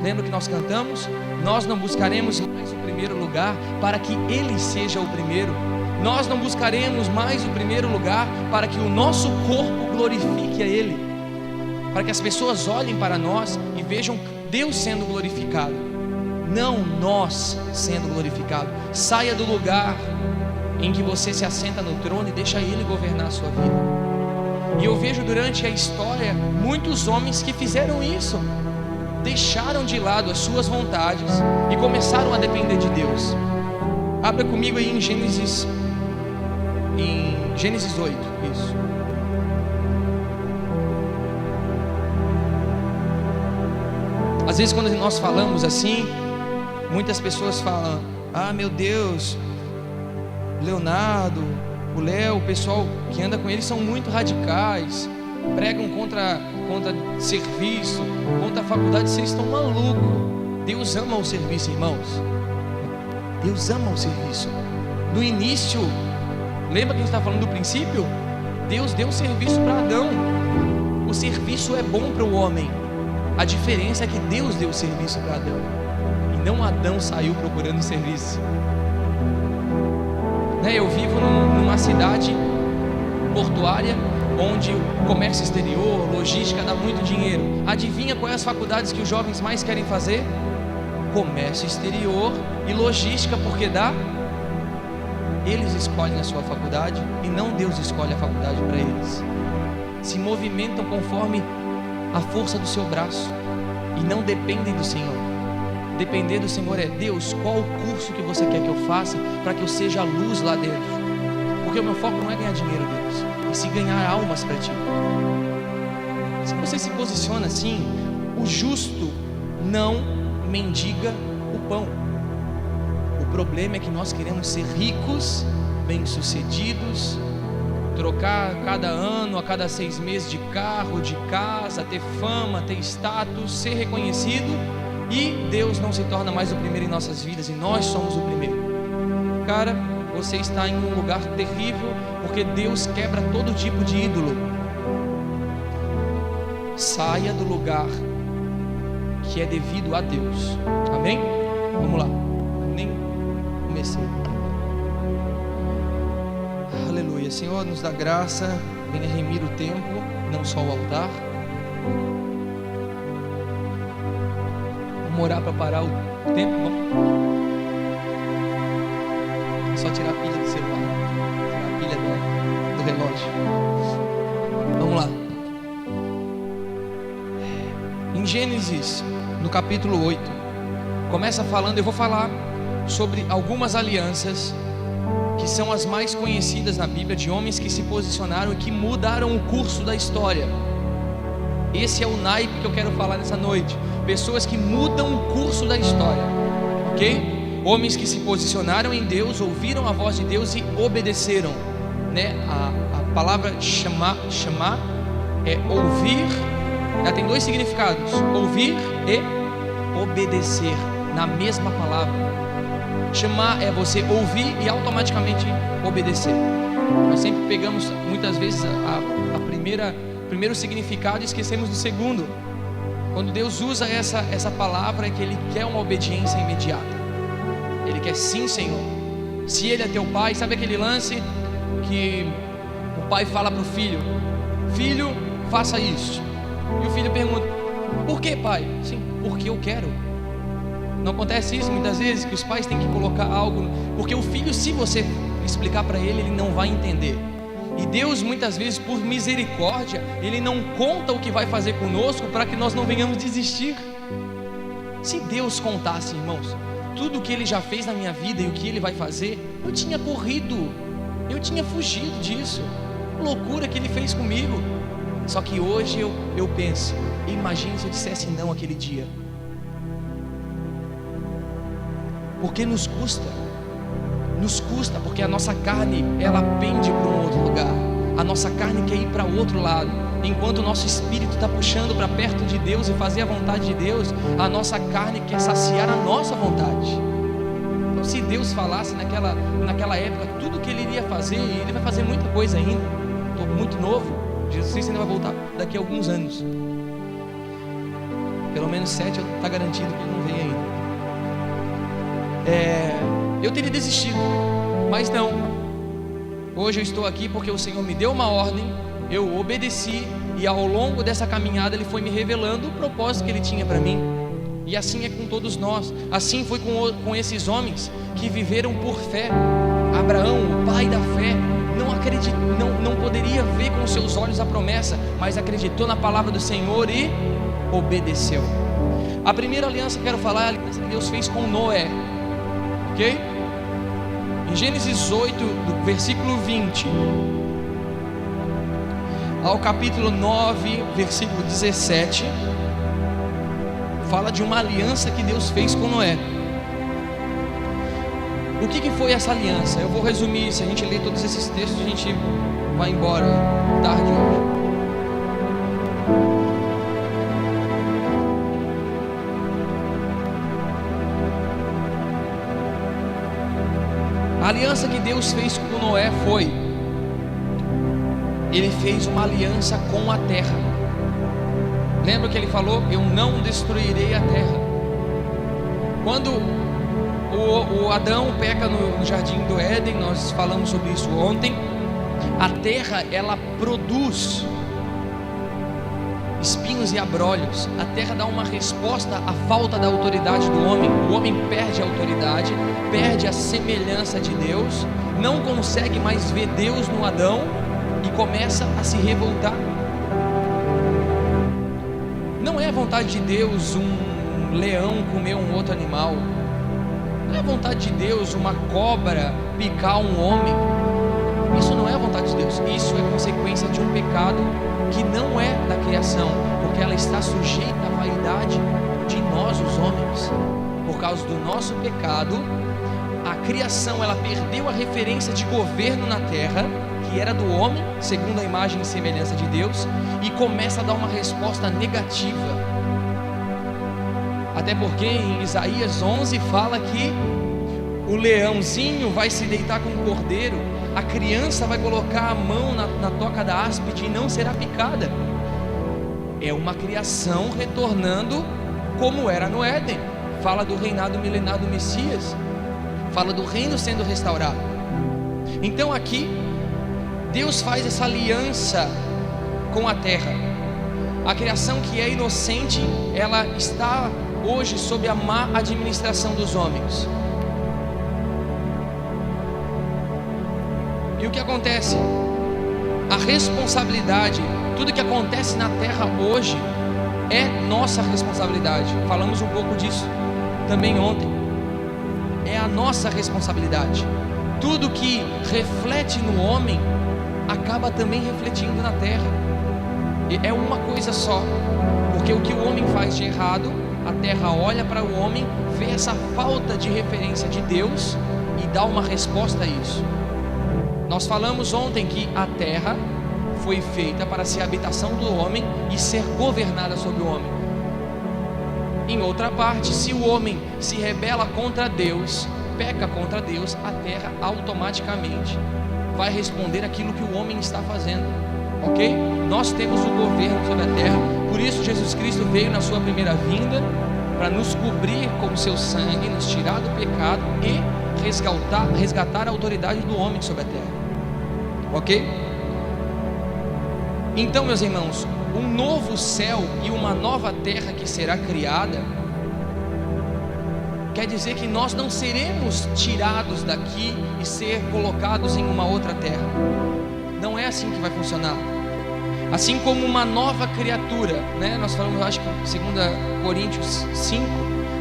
Lembra que nós cantamos? Nós não buscaremos mais o primeiro lugar para que Ele seja o primeiro. Nós não buscaremos mais o primeiro lugar para que o nosso corpo glorifique a Ele, para que as pessoas olhem para nós e vejam Deus sendo glorificado, não nós sendo glorificado. Saia do lugar em que você se assenta no trono e deixa Ele governar a sua vida. E eu vejo durante a história muitos homens que fizeram isso, deixaram de lado as suas vontades e começaram a depender de Deus. Abra comigo aí em Gênesis 8, isso. Às vezes quando nós falamos assim, muitas pessoas falam: ah, meu Deus, Leonardo, o Léo, o pessoal que anda com eles são muito radicais, pregam contra serviço, contra a faculdade. Vocês estão malucos. Deus ama o serviço, irmãos. Deus ama o serviço. No início, lembra que a gente está falando do princípio? Deus deu serviço para Adão. O serviço é bom para o homem. A diferença é que Deus deu serviço para Adão, e não Adão saiu procurando serviço. Eu vivo numa cidade portuária, onde o comércio exterior, logística dá muito dinheiro. Adivinha quais as faculdades que os jovens mais querem fazer? Comércio exterior e logística, porque dá. Eles escolhem a sua faculdade e não Deus escolhe a faculdade para eles. Se movimentam conforme a força do seu braço e não dependem do Senhor. Depender do Senhor é: Deus, qual o curso que você quer que eu faça para que eu seja a luz lá dentro? Porque o meu foco não é ganhar dinheiro, Deus, e se ganhar almas para Ti. Se você se posiciona assim, o justo não mendiga o pão. O problema é que nós queremos ser ricos, bem-sucedidos, trocar cada ano, a cada 6 meses de carro, de casa, ter fama, ter status, ser reconhecido, e Deus não se torna mais o primeiro em nossas vidas e nós somos o primeiro. Cara, você está em um lugar terrível, porque Deus quebra todo tipo de ídolo. Saia do lugar que é devido a Deus. Amém? Vamos lá. Nem comecei. Aleluia. Senhor, nos dá graça. Venha remir o templo, não só o altar. Vamos orar para parar o tempo. Vamos. É só tirar a pilha do celular, tirar a pilha do relógio. Vamos lá. Em Gênesis, no capítulo 8, começa falando, eu vou falar sobre algumas alianças que são as mais conhecidas na Bíblia, de homens que se posicionaram e que mudaram o curso da história. Esse é o naipe que eu quero falar nessa noite. Pessoas que mudam o curso da história, ok? Homens que se posicionaram em Deus, ouviram a voz de Deus e obedeceram, né? A palavra chamar é ouvir, ela tem dois significados: ouvir e obedecer, na mesma palavra. Chamar é você ouvir e automaticamente obedecer. Nós sempre pegamos muitas vezes primeiro significado e esquecemos do segundo. Quando Deus usa essa palavra, é que Ele quer uma obediência imediata. Ele quer sim, Senhor. Se Ele é teu pai, sabe aquele lance que o pai fala para o filho: filho, faça isso. E o filho pergunta: por que, pai? Sim, porque eu quero. Não acontece isso muitas vezes, que os pais têm que colocar algo, porque o filho, se você explicar para ele, ele não vai entender. E Deus, muitas vezes, por misericórdia, Ele não conta o que vai fazer conosco para que nós não venhamos desistir. Se Deus contasse, irmãos, tudo o que Ele já fez na minha vida e o que Ele vai fazer, eu tinha corrido, eu tinha fugido disso. Loucura que Ele fez comigo. Só que hoje eu penso, imagine se eu dissesse não aquele dia. Porque nos custa, porque a nossa carne, ela pende para um outro lugar. A nossa carne quer ir para o outro lado, enquanto o nosso espírito está puxando para perto de Deus e fazer a vontade de Deus. A nossa carne quer saciar a nossa vontade. Então, se Deus falasse naquela época tudo que Ele iria fazer, e Ele vai fazer muita coisa ainda. Estou muito novo, Jesus ainda vai voltar daqui a alguns anos. Pelo menos 7 está garantido que Ele não veio ainda. Eu teria desistido, mas não. Hoje eu estou aqui porque o Senhor me deu uma ordem, eu obedeci, e ao longo dessa caminhada Ele foi me revelando o propósito que Ele tinha para mim. E assim é com todos nós. Assim foi com esses homens que viveram por fé. Abraão, o pai da fé, não poderia ver com seus olhos a promessa, mas acreditou na palavra do Senhor e obedeceu. A primeira aliança que eu quero falar é a aliança que Deus fez com Noé, ok? Em Gênesis 8, do versículo 20 ao capítulo 9, versículo 17, fala de uma aliança que Deus fez com Noé. O que foi essa aliança? Eu vou resumir. Se a gente ler todos esses textos, a gente vai embora tarde hoje. A aliança que Deus fez com Noé foi: Ele fez uma aliança com a terra. Lembra que Ele falou: eu não destruirei a terra. Quando o Adão peca no jardim do Éden, nós falamos sobre isso ontem, a terra, ela produz espinhos e abrolhos. A terra dá uma resposta à falta da autoridade do homem. O homem perde a autoridade, perde a semelhança de Deus, não consegue mais ver Deus no Adão e começa a se revoltar. Não é vontade de Deus um leão comer um outro animal. Não é vontade de Deus uma cobra picar um homem. Isso não é a vontade de Deus. Isso é consequência de um pecado que não é da criação, porque ela está sujeita à vaidade de nós, os homens. Por causa do nosso pecado, a criação, ela perdeu a referência de governo na terra, que era do homem, segundo a imagem e semelhança de Deus, e começa a dar uma resposta negativa. Até porque em Isaías 11 fala que o leãozinho vai se deitar com o cordeiro, a criança vai colocar a mão na toca da áspide e não será picada. É uma criação retornando como era no Éden. Fala do reinado milenar do Messias, fala do reino sendo restaurado. Então aqui Deus faz essa aliança com a terra. A criação que é inocente, ela está hoje sob a má administração dos homens. E o que acontece? A responsabilidade, tudo que acontece na terra hoje é nossa responsabilidade. Falamos um pouco disso também ontem. É a nossa responsabilidade. Tudo que reflete no homem acaba também refletindo na terra. E é uma coisa só, porque o que o homem faz de errado, a terra olha para o homem, vê essa falta de referência de Deus e dá uma resposta a isso. Nós falamos ontem que a terra foi feita para ser a habitação do homem e ser governada sobre o homem. Em outra parte, se o homem se rebela contra Deus, peca contra Deus, a terra automaticamente vai responder aquilo que o homem está fazendo, ok? Nós temos o governo sobre a terra, por isso Jesus Cristo veio na sua primeira vinda para nos cobrir com o seu sangue, nos tirar do pecado e resgatar a autoridade do homem sobre a terra. Ok? Então, meus irmãos, um novo céu e uma nova terra que será criada, quer dizer que nós não seremos tirados daqui e ser colocados em uma outra terra. Não é assim que vai funcionar. Assim como uma nova criatura, né? Nós falamos, acho que 2 Coríntios 5,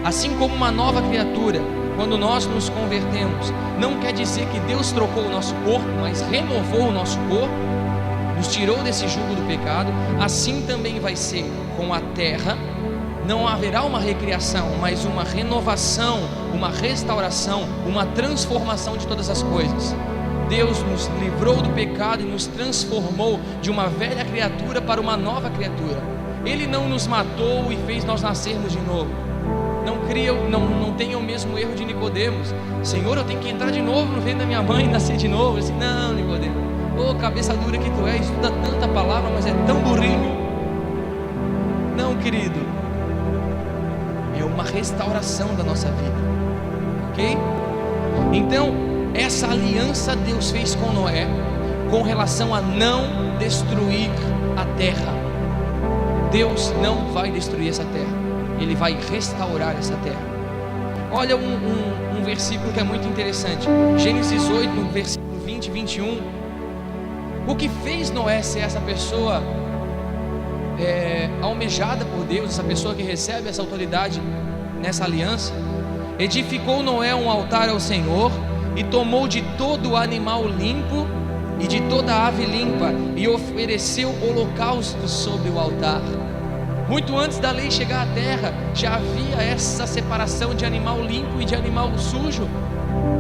assim como uma nova criatura, quando nós nos convertemos, não quer dizer que Deus trocou o nosso corpo, mas renovou o nosso corpo, nos tirou desse jugo do pecado. Assim também vai ser com a terra. Não haverá uma recriação, mas uma renovação, uma restauração, uma transformação de todas as coisas. Deus nos livrou do pecado e nos transformou de uma velha criatura para uma nova criatura. Ele não nos matou e fez nós nascermos de novo. Não tenha o mesmo erro de Nicodemos. Senhor, eu tenho que entrar de novo no ventre da minha mãe e nascer de novo. Assim, não, Nicodemos, cabeça dura que tu és, estuda tanta palavra, mas é tão burrinho. Não, querido, é uma restauração da nossa vida, ok? Então, essa aliança Deus fez com Noé, com relação a não destruir a terra. Deus não vai destruir essa terra, Ele vai restaurar essa terra. Olha um versículo que é muito interessante, Gênesis 8, no versículo 20 e 21. O que fez Noé ser essa pessoa almejada por Deus, essa pessoa que recebe essa autoridade nessa aliança? Edificou Noé um altar ao Senhor e tomou de todo o animal limpo e de toda a ave limpa e ofereceu holocaustos sobre o altar. Muito antes da lei chegar à terra, já havia essa separação de animal limpo e de animal sujo.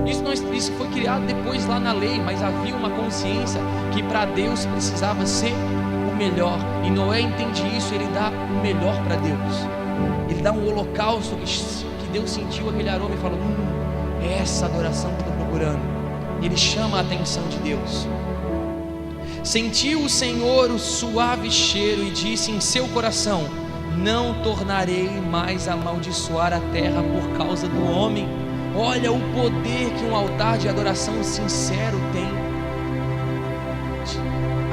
Isso foi criado depois lá na lei, mas havia uma consciência que para Deus precisava ser o melhor. E Noé entende isso, ele dá o melhor para Deus. Ele dá um holocausto que Deus sentiu aquele aroma e falou: é essa adoração que eu estou procurando. Ele chama a atenção de Deus. Sentiu o Senhor o suave cheiro e disse em seu coração: não tornarei mais a amaldiçoar a terra por causa do homem. Olha o poder que um altar de adoração sincero tem.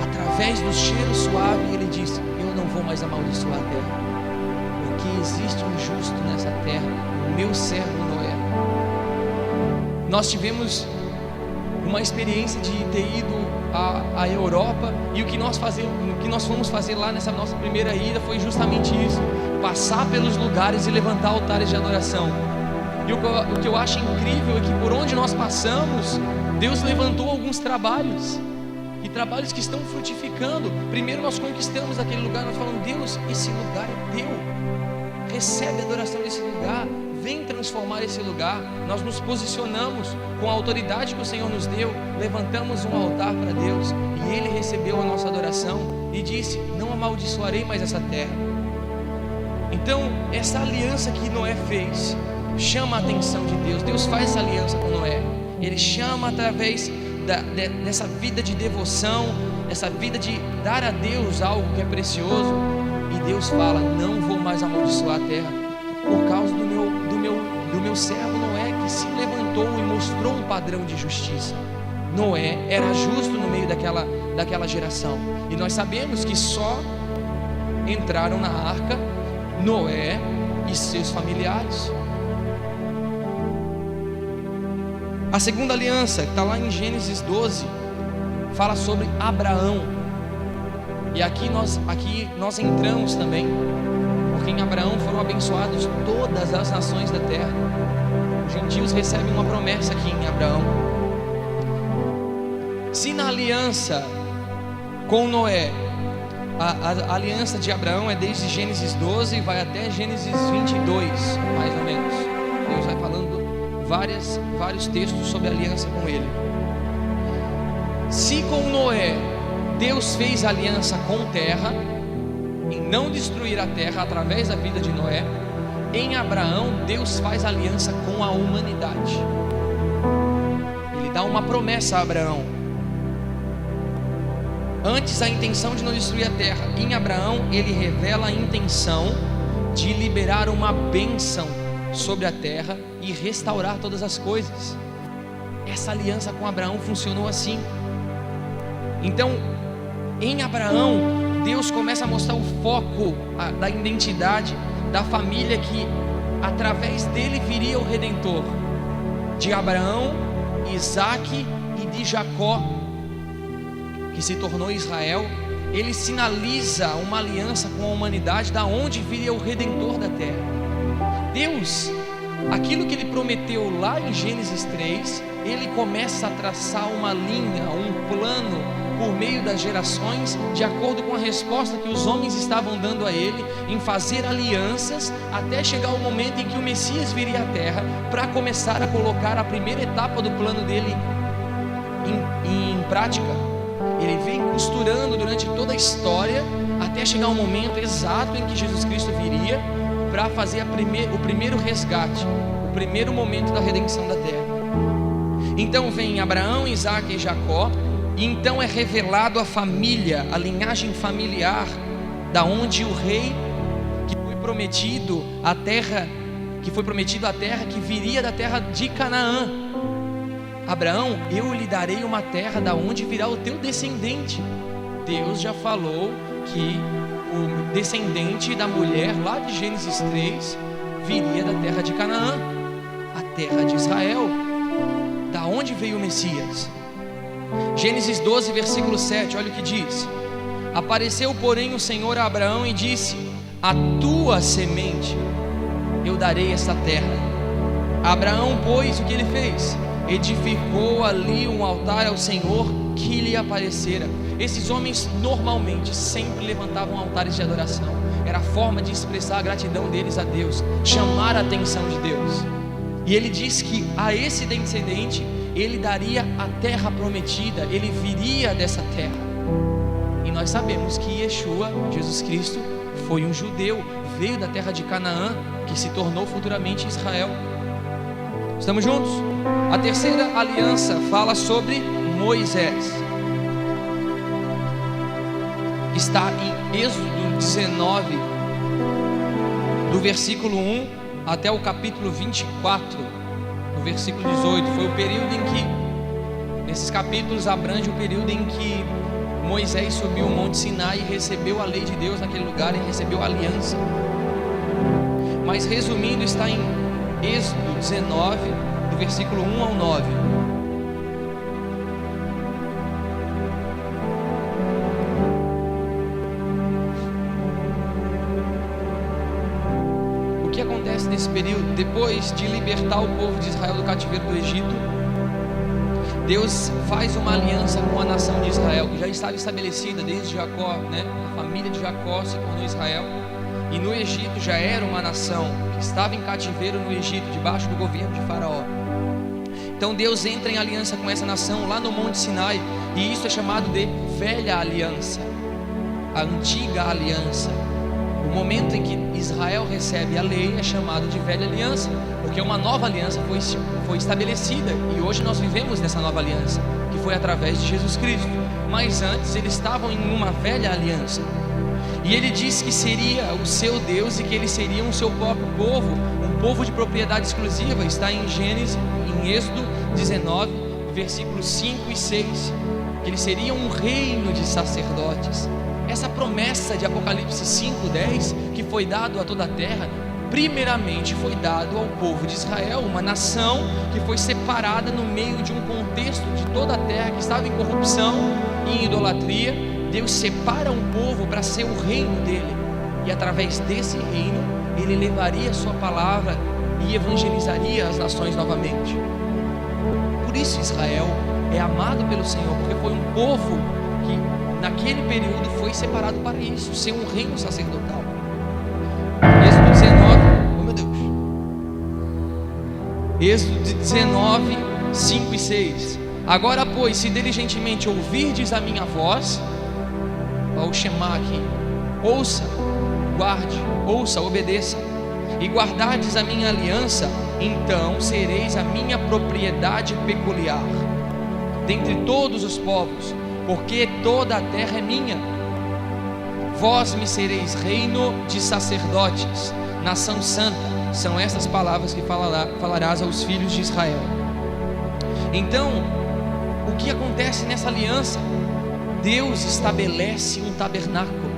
Através do cheiro suave, ele disse: eu não vou mais amaldiçoar a terra, porque existe um justo nessa terra, o meu servo Noé. Nós tivemos uma experiência de ter ido à Europa, e o que nós fomos fazer lá nessa nossa primeira ida foi justamente isso: passar pelos lugares e levantar altares de adoração. E o que eu acho incrível é que por onde nós passamos, Deus levantou alguns trabalhos, e trabalhos que estão frutificando. Primeiro nós conquistamos aquele lugar, nós falamos: Deus, esse lugar é teu, recebe a adoração desse lugar, vem transformar esse lugar. Nós nos posicionamos com a autoridade que o Senhor nos deu, levantamos um altar para Deus, e Ele recebeu a nossa adoração e disse: não amaldiçoarei mais essa terra. Então, essa aliança que Noé fez chama a atenção de Deus. Deus faz essa aliança com Noé, Ele chama através dessa vida de devoção, essa vida de dar a Deus algo que é precioso, e Deus fala: não vou mais amaldiçoar a terra por causa do meu servo Noé, que se levantou e mostrou um padrão de justiça. Noé era justo no meio daquela geração, e nós sabemos que só entraram na arca Noé, e seus familiares. A segunda aliança, que está lá em Gênesis 12, fala sobre Abraão. E aqui nós entramos também, porque em Abraão foram abençoadas todas as nações da terra. Os gentios recebem uma promessa aqui em Abraão. Se na aliança com Noé, a aliança de Abraão é desde Gênesis 12 e vai até Gênesis 22, mais ou menos. Deus vai falando vários textos sobre a aliança com ele. Se com Noé Deus fez aliança com terra, em não destruir a terra através da vida de Noé, em Abraão Deus faz aliança com a humanidade. Ele dá uma promessa a Abraão. Antes a intenção de não destruir a terra, em Abraão ele revela a intenção de liberar uma bênção sobre a terra e restaurar todas as coisas. Essa aliança com Abraão funcionou assim. Então, em Abraão, Deus começa a mostrar o foco da identidade da família, que através dele viria o Redentor, de Abraão, Isaque e de Jacó, que se tornou Israel. Ele sinaliza uma aliança com a humanidade, da onde viria o Redentor da terra. Deus, aquilo que ele prometeu lá em Gênesis 3, ele começa a traçar uma linha, um plano por meio das gerações, de acordo com a resposta que os homens estavam dando a ele em fazer alianças, até chegar o momento em que o Messias viria à terra para começar a colocar a primeira etapa do plano dele em prática. Ele vem costurando durante toda a história até chegar o momento exato em que Jesus Cristo viria para fazer o primeiro resgate, o primeiro momento da redenção da terra. Então vem Abraão, Isaque e Jacó, e então é revelado a família, a linhagem familiar, da onde o rei que foi prometido a terra que viria da terra de Canaã. Abraão, eu lhe darei uma terra da onde virá o teu descendente. Deus já falou que o descendente da mulher lá de Gênesis 3 viria da terra de Canaã, a terra de Israel, da onde veio o Messias. Gênesis 12, versículo 7, olha o que diz: apareceu, porém, o Senhor a Abraão e disse: a tua semente eu darei esta terra. Abraão, pois, o que ele fez? Edificou ali um altar ao Senhor que lhe aparecera. Esses homens normalmente sempre levantavam altares de adoração. Era a forma de expressar a gratidão deles a Deus, chamar a atenção de Deus. E ele diz que a esse descendente ele daria a terra prometida, ele viria dessa terra. E nós sabemos que Yeshua, Jesus Cristo, foi um judeu, veio da terra de Canaã, que se tornou futuramente Israel. Estamos juntos? A terceira aliança fala sobre Moisés. Está em Êxodo 19, do versículo 1 até o capítulo 24, no versículo 18. Foi o período em que, nesses capítulos abrange o período em que Moisés subiu o Monte Sinai e recebeu a lei de Deus naquele lugar e recebeu a aliança. Mas resumindo, está em Êxodo 19, do versículo 1 ao 9. O que acontece nesse período? Depois de libertar o povo de Israel do cativeiro do Egito, Deus faz uma aliança com a nação de Israel, que já estava estabelecida desde Jacó, né? A família de Jacó se tornou Israel. E no Egito já era uma nação que estava em cativeiro no Egito, debaixo do governo de Faraó. Então Deus entra em aliança com essa nação lá no Monte Sinai, e isso é chamado de Velha Aliança, a Antiga Aliança. O momento em que Israel recebe a lei é chamado de Velha Aliança, porque uma nova aliança foi estabelecida, e hoje nós vivemos nessa nova aliança, que foi através de Jesus Cristo. Mas antes eles estavam em uma Velha Aliança. E ele disse que seria o seu Deus e que eles seriam o seu próprio povo, um povo de propriedade exclusiva. Está em Gênesis, em Êxodo 19, versículos 5 e 6, que eles seriam um reino de sacerdotes. Essa promessa de Apocalipse 5:10, que foi dado a toda a terra, primeiramente foi dado ao povo de Israel, uma nação que foi separada no meio de um contexto de toda a terra que estava em corrupção e em idolatria. Deus separa um povo para ser o reino dele, e através desse reino ele levaria a sua palavra e evangelizaria as nações novamente. Por isso Israel é amado pelo Senhor, porque foi um povo que naquele período foi separado para isso, ser um reino sacerdotal. Êxodo 19, oh meu Deus, Êxodo 19, 5 e 6. Agora, pois, se diligentemente ouvirdes a minha voz, ao Shema aqui, ouça, guarde, ouça, obedeça, e guardardes a minha aliança, então sereis a minha propriedade peculiar dentre todos os povos, porque toda a terra é minha. Vós me sereis reino de sacerdotes, nação santa. São estas palavras que falarás aos filhos de Israel. Então, o que acontece nessa aliança? Deus estabelece um tabernáculo.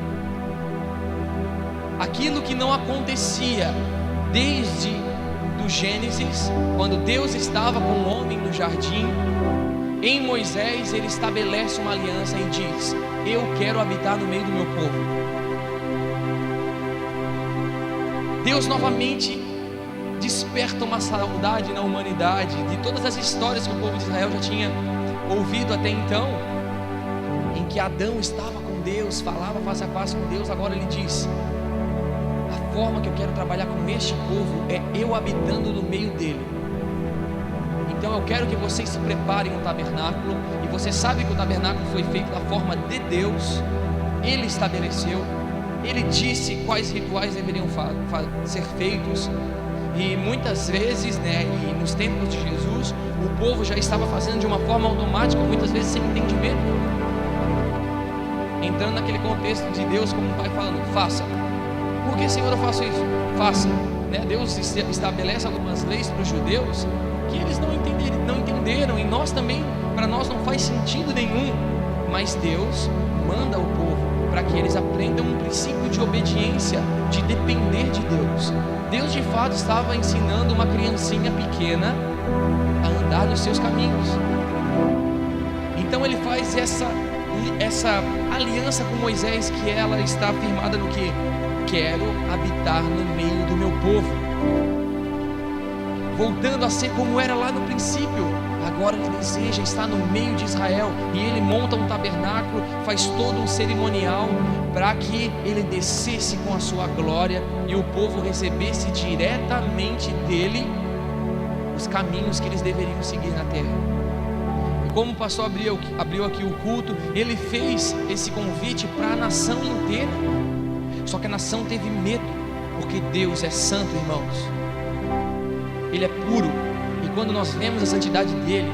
Aquilo que não acontecia desde do Gênesis, quando Deus estava com o homem no jardim, em Moisés ele estabelece uma aliança e diz: eu quero habitar no meio do meu povo. Deus novamente desperta uma saudade na humanidade de todas as histórias que o povo de Israel já tinha ouvido até então, em que Adão estava com Deus, falava face a face com Deus. Agora ele diz: a forma que eu quero trabalhar com este povo é eu habitando no meio dele. Então eu quero que vocês se preparem um tabernáculo, e você sabe que o tabernáculo foi feito da forma de Deus. Ele estabeleceu, ele disse quais rituais deveriam ser feitos, e muitas vezes, e nos tempos de Jesus, o povo já estava fazendo de uma forma automática, muitas vezes sem entendimento, entrando naquele contexto de Deus como um pai falando: faça. Por que, Senhor, eu faço isso? Faça. Deus estabelece algumas leis para os judeus que eles não entenderam, e nós também, para nós não faz sentido nenhum, mas Deus manda o povo para que eles aprendam um princípio de obediência, de depender de Deus. Deus de fato estava ensinando uma criancinha pequena a andar nos seus caminhos. Então ele faz essa aliança com Moisés, que ela está firmada no que? Quero habitar no meio do meu povo, voltando a ser como era lá no princípio. Agora ele deseja estar no meio de Israel, e ele monta um tabernáculo, faz todo um cerimonial para que ele descesse com a sua glória e o povo recebesse diretamente dele os caminhos que eles deveriam seguir na terra. E como o pastor abriu aqui o culto, ele fez esse convite para a nação inteira. Só que a nação teve medo, porque Deus é santo, irmãos. Ele é puro, e quando nós vemos a santidade dele,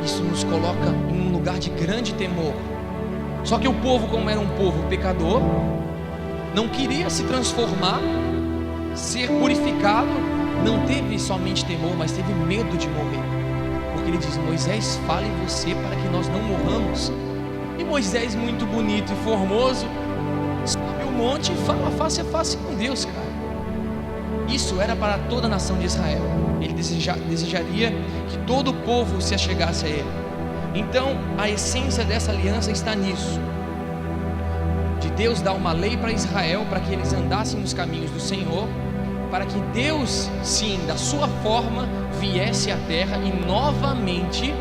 isso nos coloca em um lugar de grande temor. Só que o povo, como era um povo pecador, não queria se transformar, ser purificado, não teve somente temor, mas teve medo de morrer. Porque ele diz: Moisés, fale você para que nós não morramos. E Moisés, muito bonito e formoso, sobe o monte e fala face a face com Deus, cara. Isso era para toda a nação de Israel. Ele desejaria que todo o povo se achegasse a ele. Então a essência dessa aliança está nisso, de Deus dar uma lei para Israel, para que eles andassem nos caminhos do Senhor, para que Deus, sim, da sua forma, viesse à terra e novamente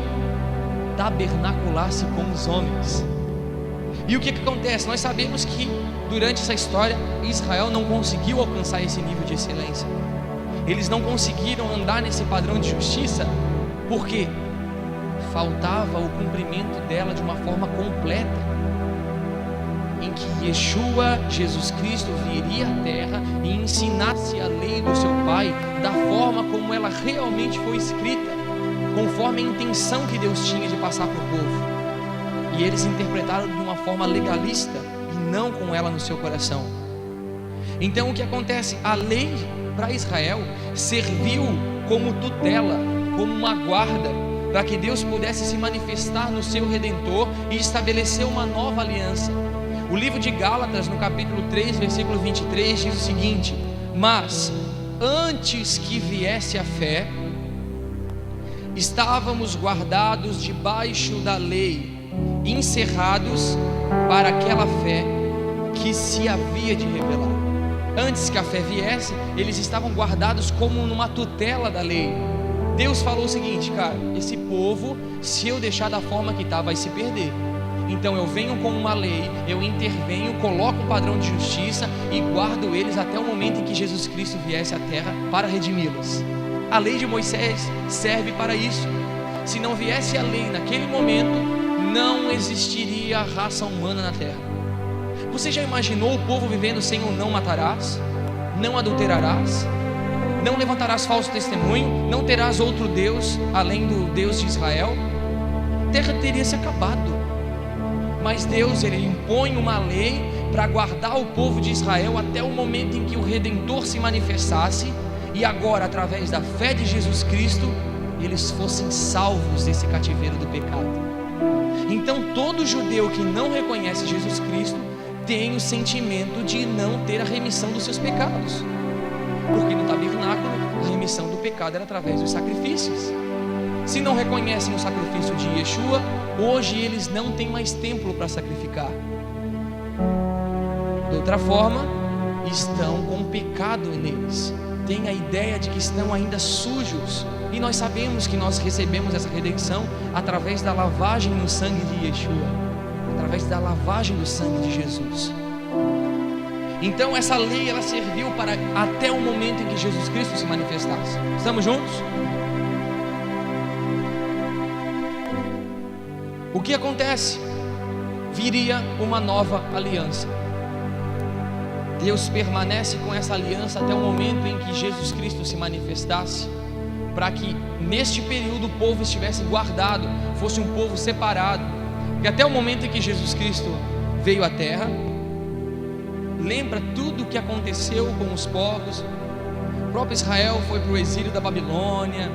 tabernaculasse com os homens. E o que acontece? Nós sabemos que durante essa história, Israel não conseguiu alcançar esse nível de excelência. Eles não conseguiram andar nesse padrão de justiça, porque faltava o cumprimento dela de uma forma completa, em que Yeshua, Jesus Cristo, viria à terra e ensinasse a lei do seu Pai da forma como ela realmente foi escrita, conforme a intenção que Deus tinha de passar para o povo. E eles interpretaram de uma forma legalista, e não com ela no seu coração. Então o que acontece? A lei para Israel serviu como tutela, como uma guarda, para que Deus pudesse se manifestar no seu Redentor e estabelecer uma nova aliança. O livro de Gálatas, no capítulo 3, versículo 23, diz o seguinte: mas antes que viesse a fé, estávamos guardados debaixo da lei, encerrados para aquela fé que se havia de revelar. Antes que a fé viesse, eles estavam guardados como numa tutela da lei. Deus falou o seguinte: cara, esse povo, se eu deixar da forma que está, vai se perder. Então eu venho com uma lei, eu intervenho, coloco um padrão de justiça e guardo eles até o momento em que Jesus Cristo viesse à terra para redimi-los. A lei de Moisés serve para isso. Se não viesse a lei naquele momento, não existiria a raça humana na terra. Você já imaginou o povo vivendo sem o não matarás, não adulterarás, não levantarás falso testemunho, não terás outro Deus além do Deus de Israel? A terra teria se acabado. Mas Deus, ele impõe uma lei para guardar o povo de Israel até o momento em que o Redentor se manifestasse, e agora, através da fé de Jesus Cristo, eles fossem salvos desse cativeiro do pecado. Então todo judeu que não reconhece Jesus Cristo tem o sentimento de não ter a remissão dos seus pecados, porque no tabernáculo a remissão do pecado era através dos sacrifícios. Se não reconhecem o sacrifício de Yeshua, hoje eles não têm mais templo para sacrificar. De outra forma, estão com pecado neles, têm a ideia de que estão ainda sujos, e nós sabemos que nós recebemos essa redenção através da lavagem no sangue de Yeshua, através da lavagem do sangue de Jesus. Então essa lei, ela serviu para até o momento em que Jesus Cristo se manifestasse. Estamos juntos? O que acontece? Viria uma nova aliança. Deus permanece com essa aliança até o momento em que Jesus Cristo se manifestasse, para que neste período o povo estivesse guardado, fosse um povo separado. E até o momento em que Jesus Cristo veio à terra, lembra tudo o que aconteceu com os povos. O próprio Israel foi para o exílio da Babilônia,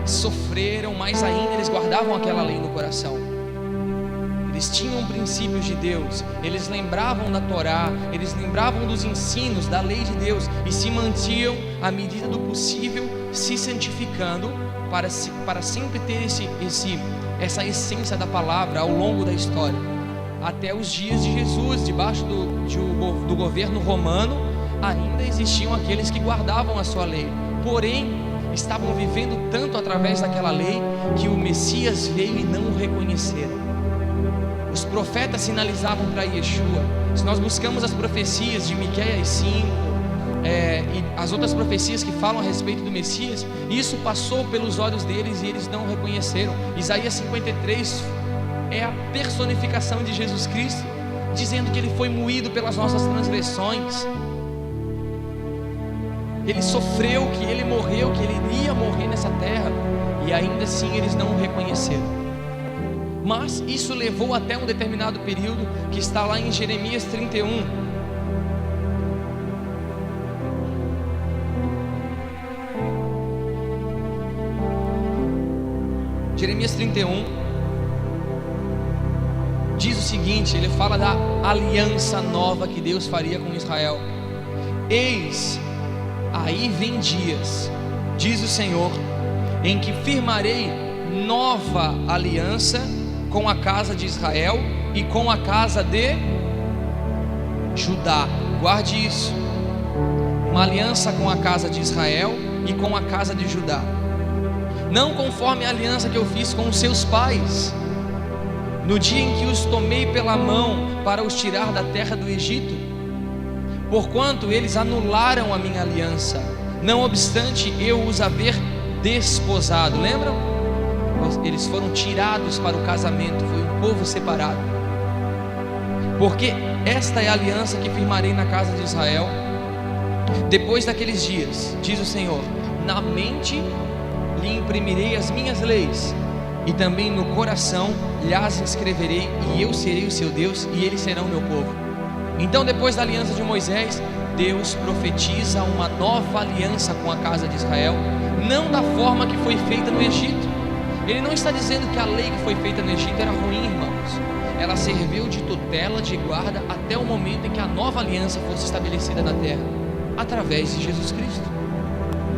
sofreram, mas ainda eles guardavam aquela lei no coração. Eles tinham princípios de Deus, eles lembravam da Torá, eles lembravam dos ensinos da lei de Deus e se mantinham, à medida do possível, se santificando para sempre ter essa essência da palavra ao longo da história. Até os dias de Jesus, debaixo do governo romano, ainda existiam aqueles que guardavam a sua lei, porém estavam vivendo tanto através daquela lei que o Messias veio e não o reconheceram. Os profetas sinalizavam para Yeshua. Se nós buscamos as profecias de Miqueias 5 e as outras profecias que falam a respeito do Messias, isso passou pelos olhos deles e eles não o reconheceram. Isaías 53 é a personificação de Jesus Cristo, dizendo que ele foi moído pelas nossas transgressões, ele sofreu, que ele morreu, que ele iria morrer nessa terra, e ainda assim eles não o reconheceram. Mas isso levou até um determinado período, que está lá em Jeremias 31. Jeremias 31 diz o seguinte, ele fala da aliança nova que Deus faria com Israel. Eis, aí vem dias, diz o Senhor, em que firmarei nova aliança com a casa de Israel e com a casa de Judá. Guarde isso, uma aliança com a casa de Israel e com a casa de Judá, não conforme a aliança que eu fiz com os seus pais, no dia em que os tomei pela mão para os tirar da terra do Egito, porquanto eles anularam a minha aliança, não obstante eu os haver desposado. Lembram? Eles foram tirados para o casamento, foi um povo separado. Porque esta é a aliança que firmarei na casa de Israel depois daqueles dias, diz o Senhor, na mente lhe imprimirei as minhas leis, e também no coração lhas escreverei, e eu serei o seu Deus, e eles serão meu povo. Então, depois da aliança de Moisés, Deus profetiza uma nova aliança com a casa de Israel, não da forma que foi feita no Egito. Ele não está dizendo que a lei que foi feita no Egito era ruim, irmãos. Ela serviu de tutela, de guarda, até o momento em que a nova aliança fosse estabelecida na terra, através de Jesus Cristo.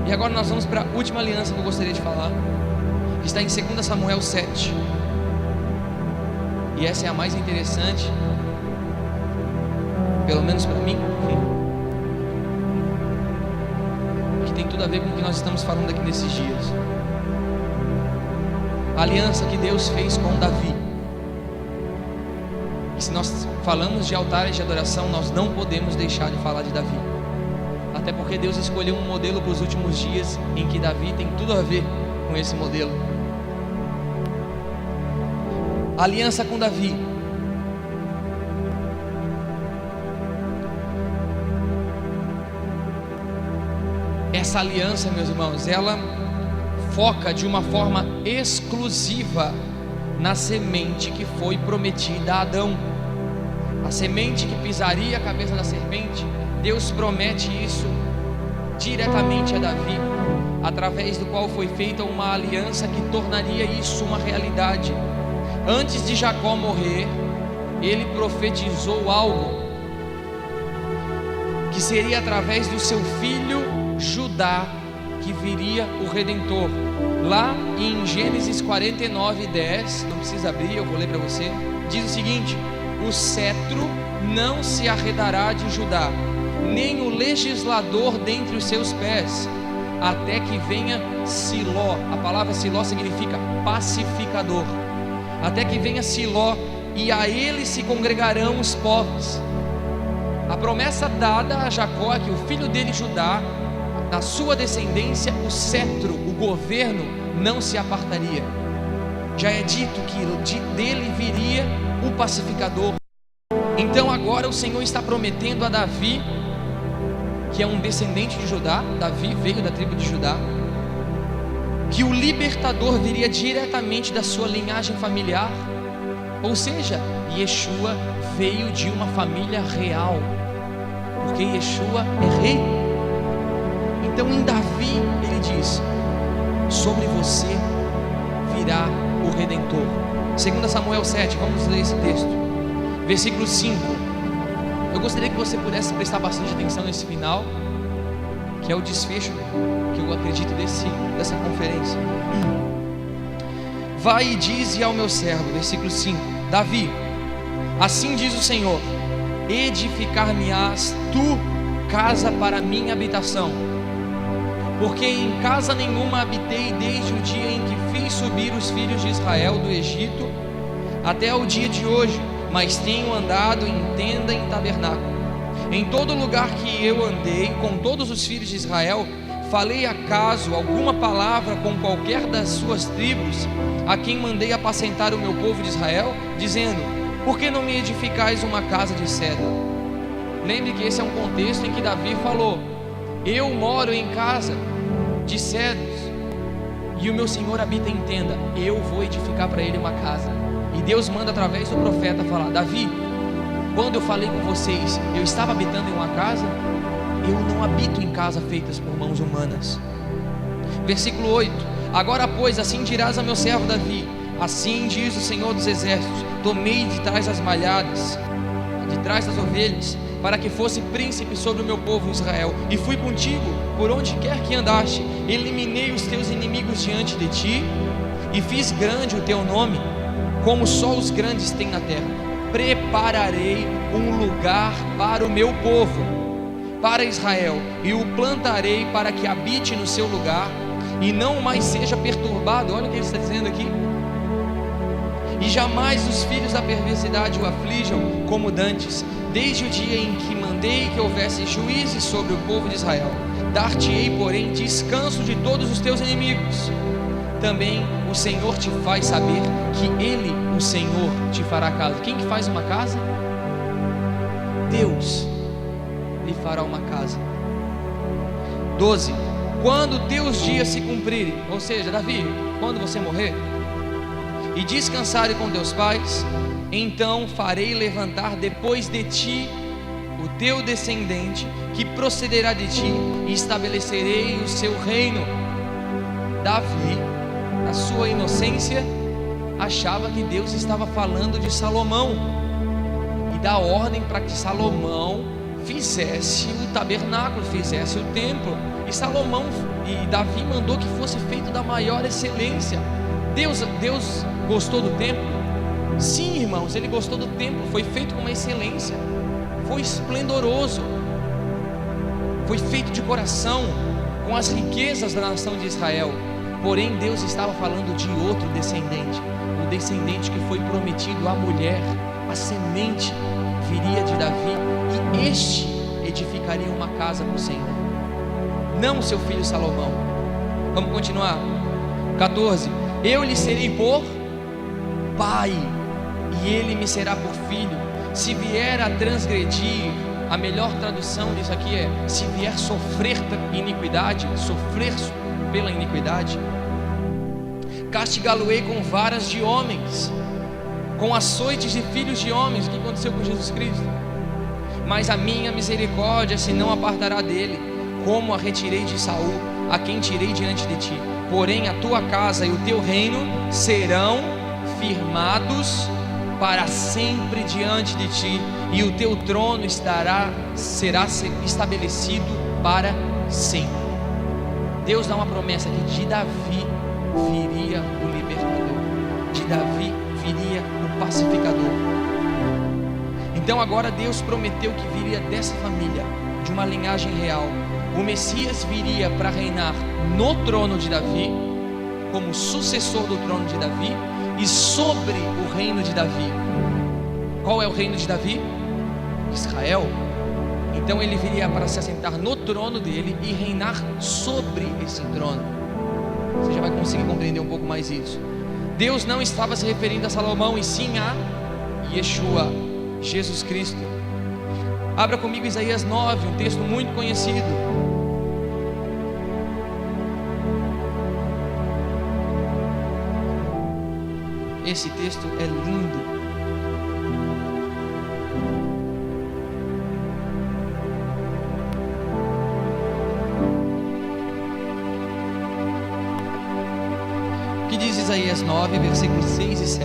E agora nós vamos para a última aliança que eu gostaria de falar, que está em 2 Samuel 7. E essa é a mais interessante, pelo menos para mim, que tem tudo a ver com o que nós estamos falando aqui nesses dias. A aliança que Deus fez com Davi. E se nós falamos de altares de adoração, nós não podemos deixar de falar de Davi. Até porque Deus escolheu um modelo para os últimos dias, em que Davi tem tudo a ver com esse modelo. A aliança com Davi. Essa aliança, meus irmãos, ela foca de uma forma exclusiva na semente que foi prometida a Adão. A semente que pisaria a cabeça da serpente, Deus promete isso diretamente a Davi, através do qual foi feita uma aliança que tornaria isso uma realidade. Antes de Jacó morrer, ele profetizou algo que seria através do seu filho Judá que viria o Redentor. Lá em Gênesis 49:10, não precisa abrir, eu vou ler para você, diz o seguinte: o cetro não se arredará de Judá, nem o legislador dentre os seus pés, até que venha Siló. A palavra Siló significa pacificador. Até que venha Siló, e a ele se congregarão os povos. A promessa dada a Jacó é que o filho dele Judá, na sua descendência, o cetro, o governo, não se apartaria. Já é dito que dele viria o pacificador. Então agora o Senhor está prometendo a Davi, que é um descendente de Judá, Davi veio da tribo de Judá, que o libertador viria diretamente da sua linhagem familiar. Ou seja, Yeshua veio de uma família real, porque Yeshua é rei. Então em Davi ele diz: sobre você virá o Redentor. 2 Samuel 7, vamos ler esse texto, versículo 5. Eu gostaria que você pudesse prestar bastante atenção nesse final, que é o desfecho que eu acredito dessa conferência. Vai e dize ao meu servo, versículo 5, Davi: assim diz o Senhor: edificar-me-ás tu casa para minha habitação, porque em casa nenhuma habitei desde o dia em que fiz subir os filhos de Israel do Egito até o dia de hoje, mas tenho andado em tenda e em tabernáculo. Em todo lugar que eu andei com todos os filhos de Israel, falei acaso alguma palavra com qualquer das suas tribos, a quem mandei apacentar o meu povo de Israel, dizendo: por que não me edificais uma casa de cedro? Lembre que esse é um contexto em que Davi falou: eu moro em casa de cedros e o meu Senhor habita em tenda, eu vou edificar para ele uma casa. E Deus manda através do profeta falar: Davi, quando eu falei com vocês, eu estava habitando em uma casa? Eu não habito em casa feitas por mãos humanas. Versículo 8: agora pois, assim dirás a meu servo Davi: assim diz o Senhor dos exércitos, tomei de trás das malhadas, de trás das ovelhas, para que fosse príncipe sobre o meu povo Israel, e fui contigo por onde quer que andaste, eliminei os teus inimigos diante de ti, e fiz grande o teu nome, como só os grandes têm na terra. Prepararei um lugar para o meu povo, para Israel, e o plantarei para que habite no seu lugar, e não mais seja perturbado. Olha o que ele está dizendo aqui: e jamais os filhos da perversidade o aflijam como dantes, desde o dia em que mandei que houvesse juízes sobre o povo de Israel. Dar-te-ei, porém, descanso de todos os teus inimigos. Também o Senhor te faz saber que Ele, o Senhor, te fará casa. Quem que faz uma casa? Deus lhe fará uma casa. 12. Quando teus dias se cumprirem, ou seja, Davi, quando você morrer e descansares com teus pais, então farei levantar depois de ti o teu descendente, que procederá de ti, e estabelecerei o seu reino. Davi, na sua inocência, achava que Deus estava falando de Salomão, e dá ordem para que Salomão fizesse o tabernáculo, fizesse o templo. E Salomão e Davi mandou que fosse feito da maior excelência. Deus gostou do templo? Sim, irmãos, Ele gostou do templo. Foi feito com uma excelência, foi esplendoroso, foi feito de coração, com as riquezas da nação de Israel. Porém, Deus estava falando de outro descendente, o descendente que foi prometido à mulher. A semente viria de Davi, e este edificaria uma casa para o Senhor, não seu filho Salomão. Vamos continuar. 14. Eu lhe serei por pai, e ele me será por filho. Se vier a transgredir, a melhor tradução disso aqui é: se vier sofrer iniquidade, sofrer pela iniquidade, castigá-lo-ei com varas de homens, com açoites de filhos de homens. O que aconteceu com Jesus Cristo? Mas a minha misericórdia se não apartará dele, como a retirei de Saul, a quem tirei diante de ti. Porém a tua casa e o teu reino serão firmados para sempre diante de ti, e o teu trono será estabelecido para sempre. Deus dá uma promessa que de Davi viria o libertador, de Davi viria o pacificador. Então agora Deus prometeu que viria dessa família, de uma linhagem real. O Messias viria para reinar no trono de Davi, como sucessor do trono de Davi, e sobre o reino de Davi. Qual é o reino de Davi? Israel. Então ele viria para se assentar no trono dele e reinar sobre esse trono. Você já vai conseguir compreender um pouco mais isso. Deus não estava se referindo a Salomão, e sim a Yeshua, Jesus Cristo. Abra comigo Isaías 9, um texto muito conhecido. Esse texto é lindo. O que diz Isaías 9, versículos 6 e 7?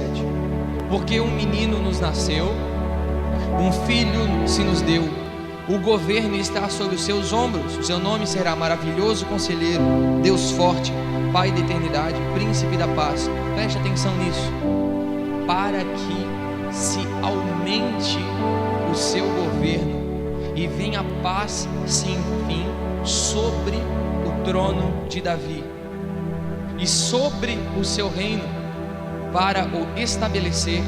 Porque um menino nos nasceu, um filho se nos deu, o governo está sobre os seus ombros. O seu nome será Maravilhoso Conselheiro, Deus Forte, Pai da Eternidade, Príncipe da Paz. Preste atenção nisso. Para que se aumente o seu governo e venha paz sem fim sobre o trono de Davi e sobre o seu reino, para o estabelecer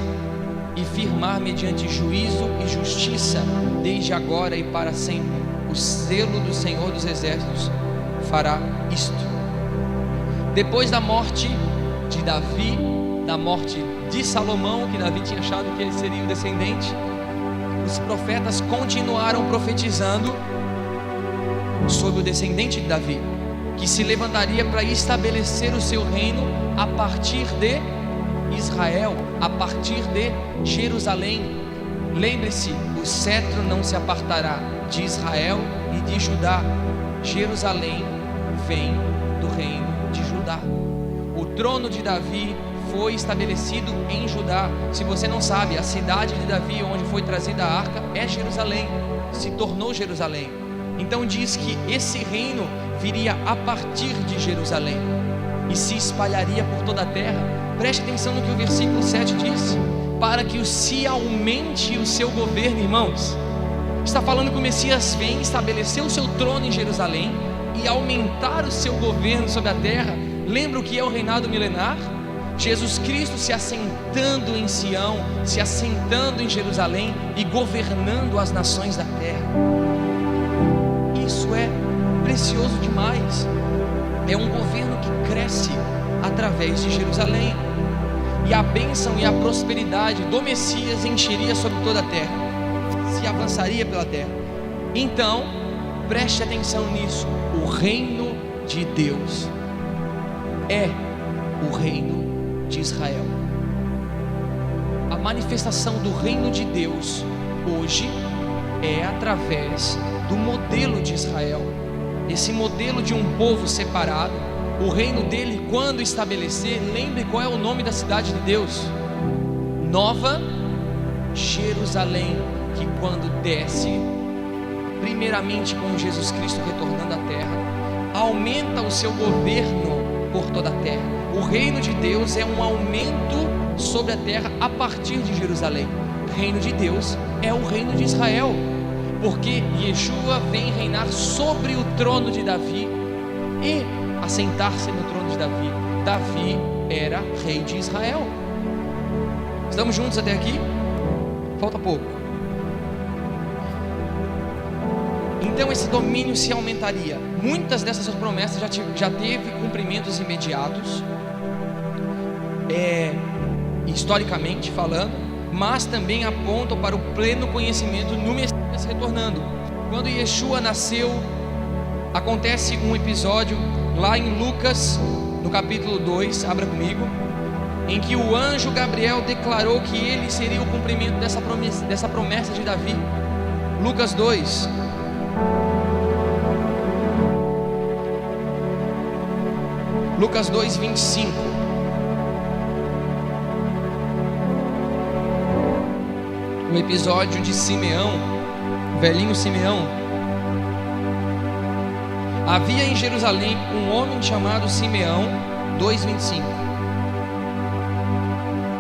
e firmar mediante juízo e justiça, desde agora e para sempre. O zelo do Senhor dos Exércitos fará isto. Depois da morte de Davi, da morte de Salomão, que Davi tinha achado que ele seria o descendente, os profetas continuaram profetizando sobre o descendente de Davi, que se levantaria para estabelecer o seu reino a partir de Israel, a partir de Jerusalém. Lembre-se, o cetro não se apartará de Israel e de Judá. Jerusalém vem do reino de Judá. O trono de Davi foi estabelecido em Judá. Se você não sabe, a cidade de Davi, onde foi trazida a arca, é Jerusalém, se tornou Jerusalém. Então diz que esse reino viria a partir de Jerusalém e se espalharia por toda a terra. Preste atenção no que o versículo 7 diz: para que se aumente o seu governo. Irmãos, está falando que o Messias vem estabelecer o seu trono em Jerusalém e aumentar o seu governo sobre a terra. Lembra o que é o reinado milenar? Jesus Cristo se assentando em Sião, se assentando em Jerusalém e governando as nações da terra. Isso é precioso demais. É um governo que cresce através de Jerusalém, e a bênção e a prosperidade do Messias encheria sobre toda a terra, se avançaria pela terra. Então, preste atenção nisso: o reino de Deus é o reino de Israel. A manifestação do reino de Deus hoje é através do modelo de Israel, esse modelo de um povo separado. O reino dele, quando estabelecer, lembre qual é o nome da cidade de Deus: Nova Jerusalém, que quando desce primeiramente com Jesus Cristo retornando à terra, aumenta o seu governo por toda a terra. O reino de Deus é um aumento sobre a terra a partir de Jerusalém. O reino de Deus é o reino de Israel, porque Yeshua vem reinar sobre o trono de Davi e assentar-se no trono de Davi. Davi era rei de Israel. Estamos juntos até aqui? Falta pouco. Então esse domínio se aumentaria. Muitas dessas promessas já teve cumprimentos imediatos, historicamente falando, mas também apontam para o pleno conhecimento no Messias retornando. Quando Yeshua nasceu, acontece um episódio lá em Lucas, no capítulo 2, abra comigo, em que o anjo Gabriel declarou que ele seria o cumprimento dessa promessa de Davi. Lucas 2. Lucas 2, 25. O episódio de Simeão, o velhinho Simeão. Havia em Jerusalém um homem chamado Simeão, 2,25.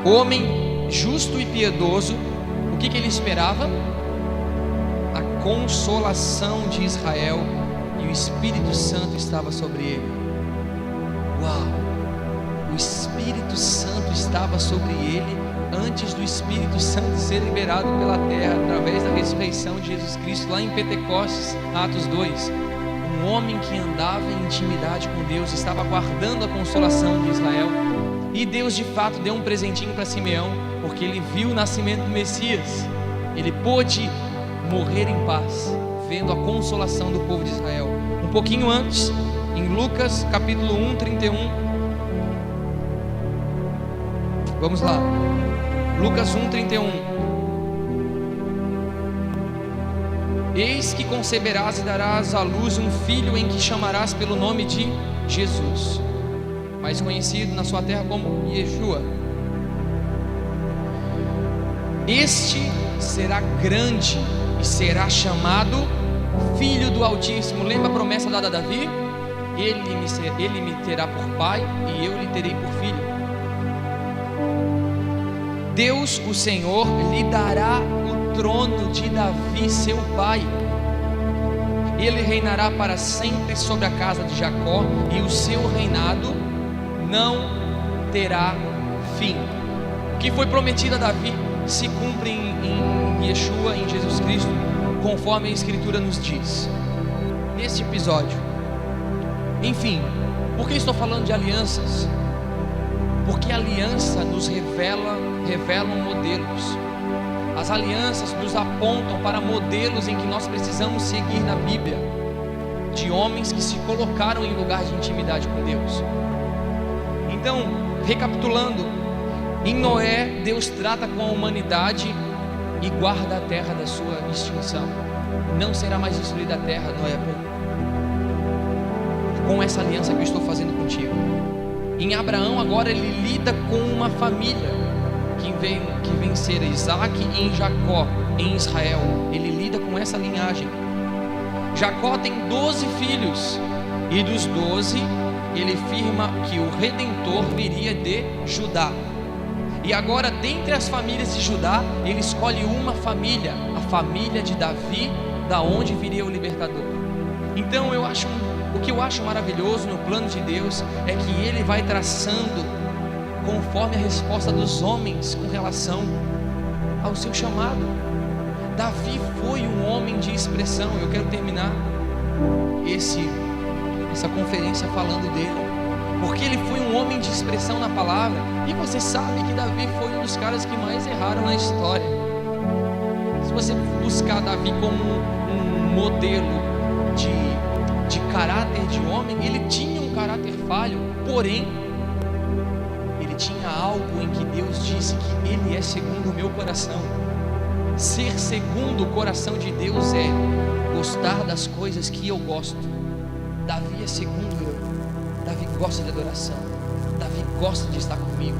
Homem justo e piedoso. O que ele esperava? A consolação de Israel, e o Espírito Santo estava sobre ele. Uau! O Espírito Santo estava sobre ele antes do Espírito Santo ser liberado pela terra através da ressurreição de Jesus Cristo lá em Pentecostes, Atos 2. Um homem que andava em intimidade com Deus, estava aguardando a consolação de Israel, e Deus de fato deu um presentinho para Simeão, porque ele viu o nascimento do Messias. Ele pôde morrer em paz, vendo a consolação do povo de Israel. Um pouquinho antes, em Lucas capítulo 1, 31. Vamos lá. Lucas 1, 31. Eis que conceberás e darás à luz um filho, em que chamarás pelo nome de Jesus, mais conhecido na sua terra como Yeshua. Este será grande e será chamado Filho do Altíssimo. Lembra a promessa dada a Davi? Ele me terá por pai e eu lhe terei por filho. Deus, o Senhor, lhe dará o trono de Davi, seu pai. Ele reinará para sempre sobre a casa de Jacó, e o seu reinado não terá fim. O que foi prometido a Davi se cumpre em Yeshua, em Jesus Cristo, conforme a Escritura nos diz neste episódio. Enfim, por que estou falando de alianças? Porque a aliança nos revelam modelos. As alianças nos apontam para modelos em que nós precisamos seguir na Bíblia, de homens que se colocaram em lugar de intimidade com Deus. Então, recapitulando, em Noé, Deus trata com a humanidade e guarda a terra da sua extinção. Não será mais destruída a terra, Noé, com essa aliança que eu estou fazendo contigo. Em Abraão, agora ele lida com uma família que vem ser Isaac, e em Jacó, em Israel, ele lida com essa linhagem. Jacó tem 12 filhos, e dos 12 ele afirma que o Redentor viria de Judá. E agora, dentre as famílias de Judá, ele escolhe uma família, a família de Davi, da onde viria o libertador. Então o que eu acho maravilhoso no plano de Deus é que ele vai traçando conforme a resposta dos homens com relação ao seu chamado. Davi foi um homem de expressão. Eu quero terminar essa conferência falando dele, porque ele foi um homem de expressão na palavra. E você sabe que Davi foi um dos caras que mais erraram na história. Se você buscar Davi como um modelo de caráter de homem, ele tinha um caráter falho, porém ele tinha algo em que Deus disse que ele é segundo o meu coração. Ser segundo o coração de Deus é gostar das coisas que eu gosto. Davi é segundo eu. Davi gosta de adoração. Davi gosta de estar comigo.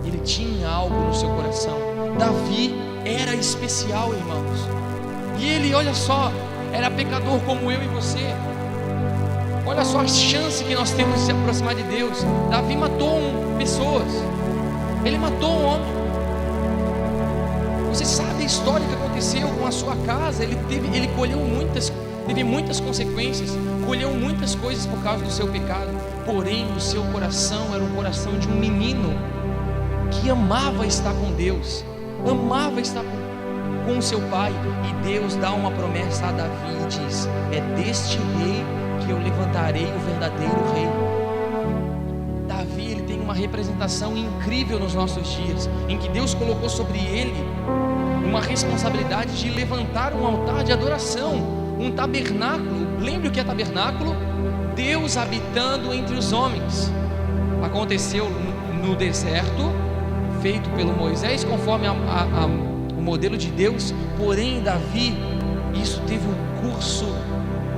Ele tinha algo no seu coração. Davi era especial, irmãos. E ele, olha só, era pecador como eu e você. Olha só a chance que nós temos de se aproximar de Deus. Davi matou pessoas, ele matou um homem. Você sabe a história que aconteceu com a sua casa. Ele teve muitas consequências, colheu muitas coisas por causa do seu pecado. Porém, o seu coração era o coração de um menino que amava estar com Deus, amava estar com o seu pai. E Deus dá uma promessa a Davi e diz: é deste rei que eu levantarei o verdadeiro rei. Davi, ele tem uma representação incrível nos nossos dias, em que Deus colocou sobre ele uma responsabilidade de levantar um altar de adoração, um tabernáculo. Lembre o que é tabernáculo? Deus habitando entre os homens. Aconteceu no deserto, feito pelo Moisés, conforme o modelo de Deus. Porém, Davi, isso teve um curso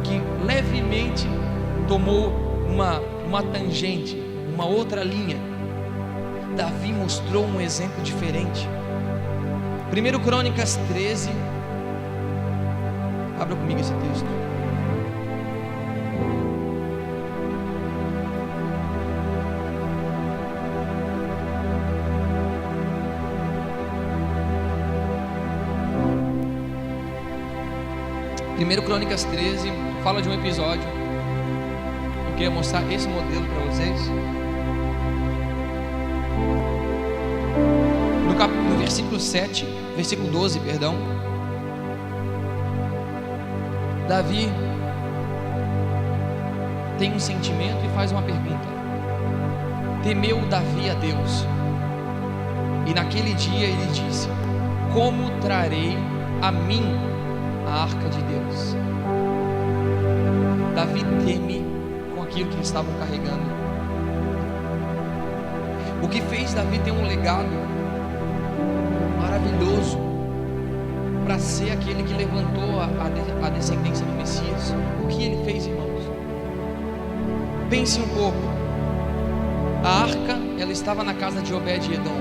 que levemente tomou uma tangente, uma outra linha. Davi mostrou um exemplo diferente. 1 Crônicas 13, abra comigo esse texto. Primeiro Crônicas 13 fala de um episódio. Eu queria mostrar esse modelo para vocês. No versículo 7, versículo 12, perdão. Davi tem um sentimento e faz uma pergunta. Temeu Davi a Deus, e naquele dia ele disse: como trarei a mim a arca de Deus? Davi teme com aquilo que eles estavam carregando. O que fez Davi ter um legado maravilhoso para ser aquele que levantou a descendência do Messias? O que ele fez, irmãos? Pense um pouco. A arca, ela estava na casa de Obed-Edom.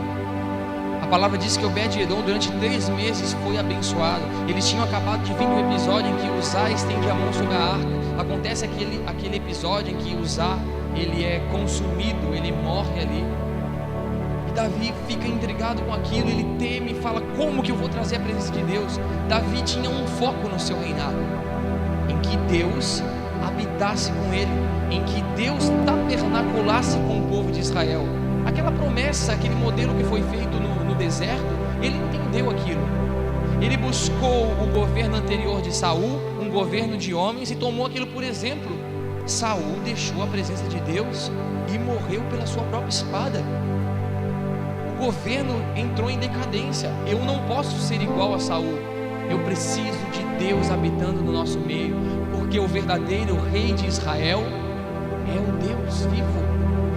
A palavra diz que Obed-Edom durante 3 meses foi abençoado. Eles tinham acabado de vir do episódio em que Uzá estende a mão sobre a arca. Acontece aquele episódio em que Uzá, ele é consumido, ele morre ali. Davi fica intrigado com aquilo, ele teme e fala: como que eu vou trazer a presença de Deus? Davi tinha um foco no seu reinado, em que Deus habitasse com ele, em que Deus tabernaculasse com o povo de Israel. Aquela promessa, aquele modelo que foi feito no deserto, ele entendeu aquilo. Ele buscou o governo anterior de Saul, um governo de homens, e tomou aquilo por exemplo. Saul deixou a presença de Deus e morreu pela sua própria espada. O governo entrou em decadência. Eu não posso ser igual a Saul. Eu preciso de Deus habitando no nosso meio, porque o verdadeiro rei de Israel é o Deus vivo,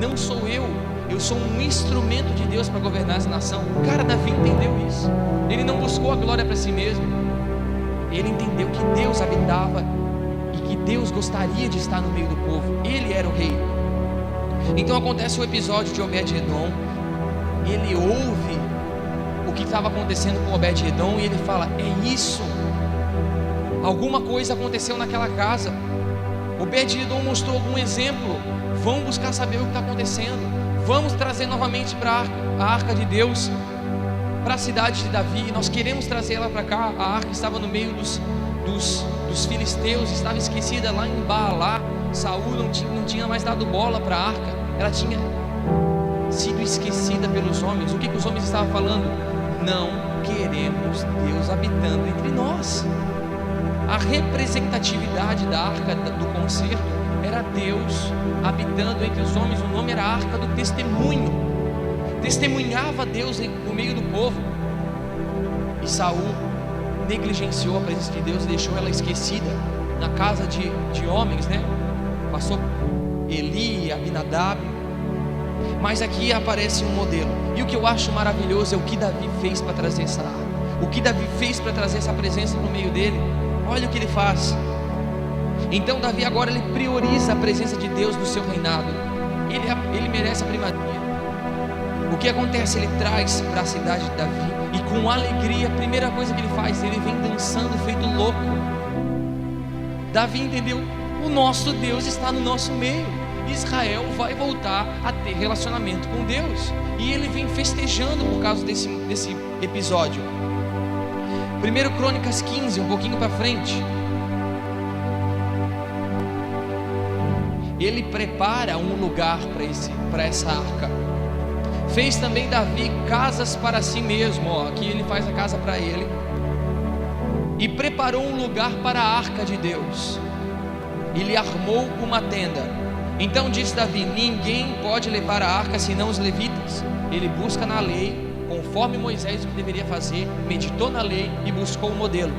não sou eu. Eu sou um instrumento de Deus para governar essa nação. Cara, Davi entendeu isso. Ele não buscou a glória para si mesmo. Ele entendeu que Deus habitava e que Deus gostaria de estar no meio do povo. Ele era o rei. Então acontece o episódio de Obed-Edom. Ele ouve o que estava acontecendo com Obed-Edom e ele fala: é isso, alguma coisa aconteceu naquela casa. Obed-Edom mostrou algum exemplo. Vamos buscar saber o que está acontecendo. Vamos trazer novamente para a arca de Deus, para a cidade de Davi. Nós queremos trazer ela para cá. A arca estava no meio dos filisteus, estava esquecida lá em Baalá. Saul não tinha mais dado bola para a arca. Ela tinha sido esquecida pelos homens. O que os homens estavam falando? Não queremos Deus habitando entre nós. A representatividade da arca do concerto era Deus habitando entre os homens. O nome era a arca do testemunho. Testemunhava Deus no meio do povo. E Saul negligenciou a presença de Deus e deixou ela esquecida na casa de homens, né? Passou Eli, Abinadab. Mas aqui aparece um modelo. E o que eu acho maravilhoso é o que Davi fez para trazer essa arca. O que Davi fez para trazer essa presença no meio dele. Olha o que ele faz. Então Davi agora ele prioriza a presença de Deus no seu reinado. Ele merece a primazia. O que acontece? Ele traz para a cidade de Davi e com alegria, a primeira coisa que ele faz, ele vem dançando feito louco. Davi entendeu: o nosso Deus está no nosso meio. Israel vai voltar a ter relacionamento com Deus. E ele vem festejando por causa desse episódio. 1 Crônicas 15, um pouquinho para frente. Ele prepara um lugar para essa arca. Fez também Davi casas para si mesmo. Aqui ele faz a casa para ele. E preparou um lugar para a arca de Deus. Ele armou uma tenda. Então disse Davi: ninguém pode levar a arca senão os levitas. Ele busca na lei, conforme Moisés o que deveria fazer, meditou na lei e buscou o modelo.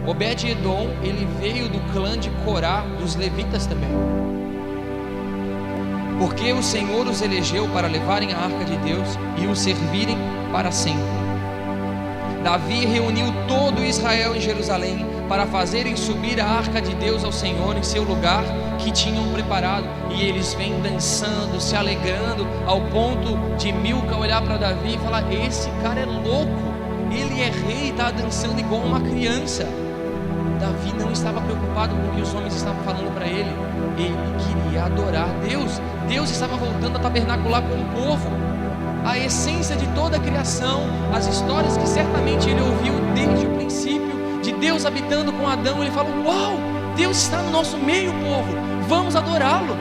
Obed-edom, ele veio do clã de Corá, dos levitas também, porque o Senhor os elegeu para levarem a arca de Deus e o servirem para sempre. Davi reuniu todo Israel em Jerusalém para fazerem subir a arca de Deus ao Senhor em seu lugar que tinham preparado. E eles vêm dançando, se alegrando, ao ponto de Milca olhar para Davi e falar: esse cara é louco, ele é rei e está dançando igual uma criança. Davi não estava preocupado com o que os homens estavam falando para ele. Ele queria adorar Deus. Deus estava voltando a tabernacular com o povo. A essência de toda a criação, as histórias que certamente ele ouviu desde o princípio, de Deus habitando com Adão. Ele falou: uau, Deus está no nosso meio, povo, vamos adorá-lo.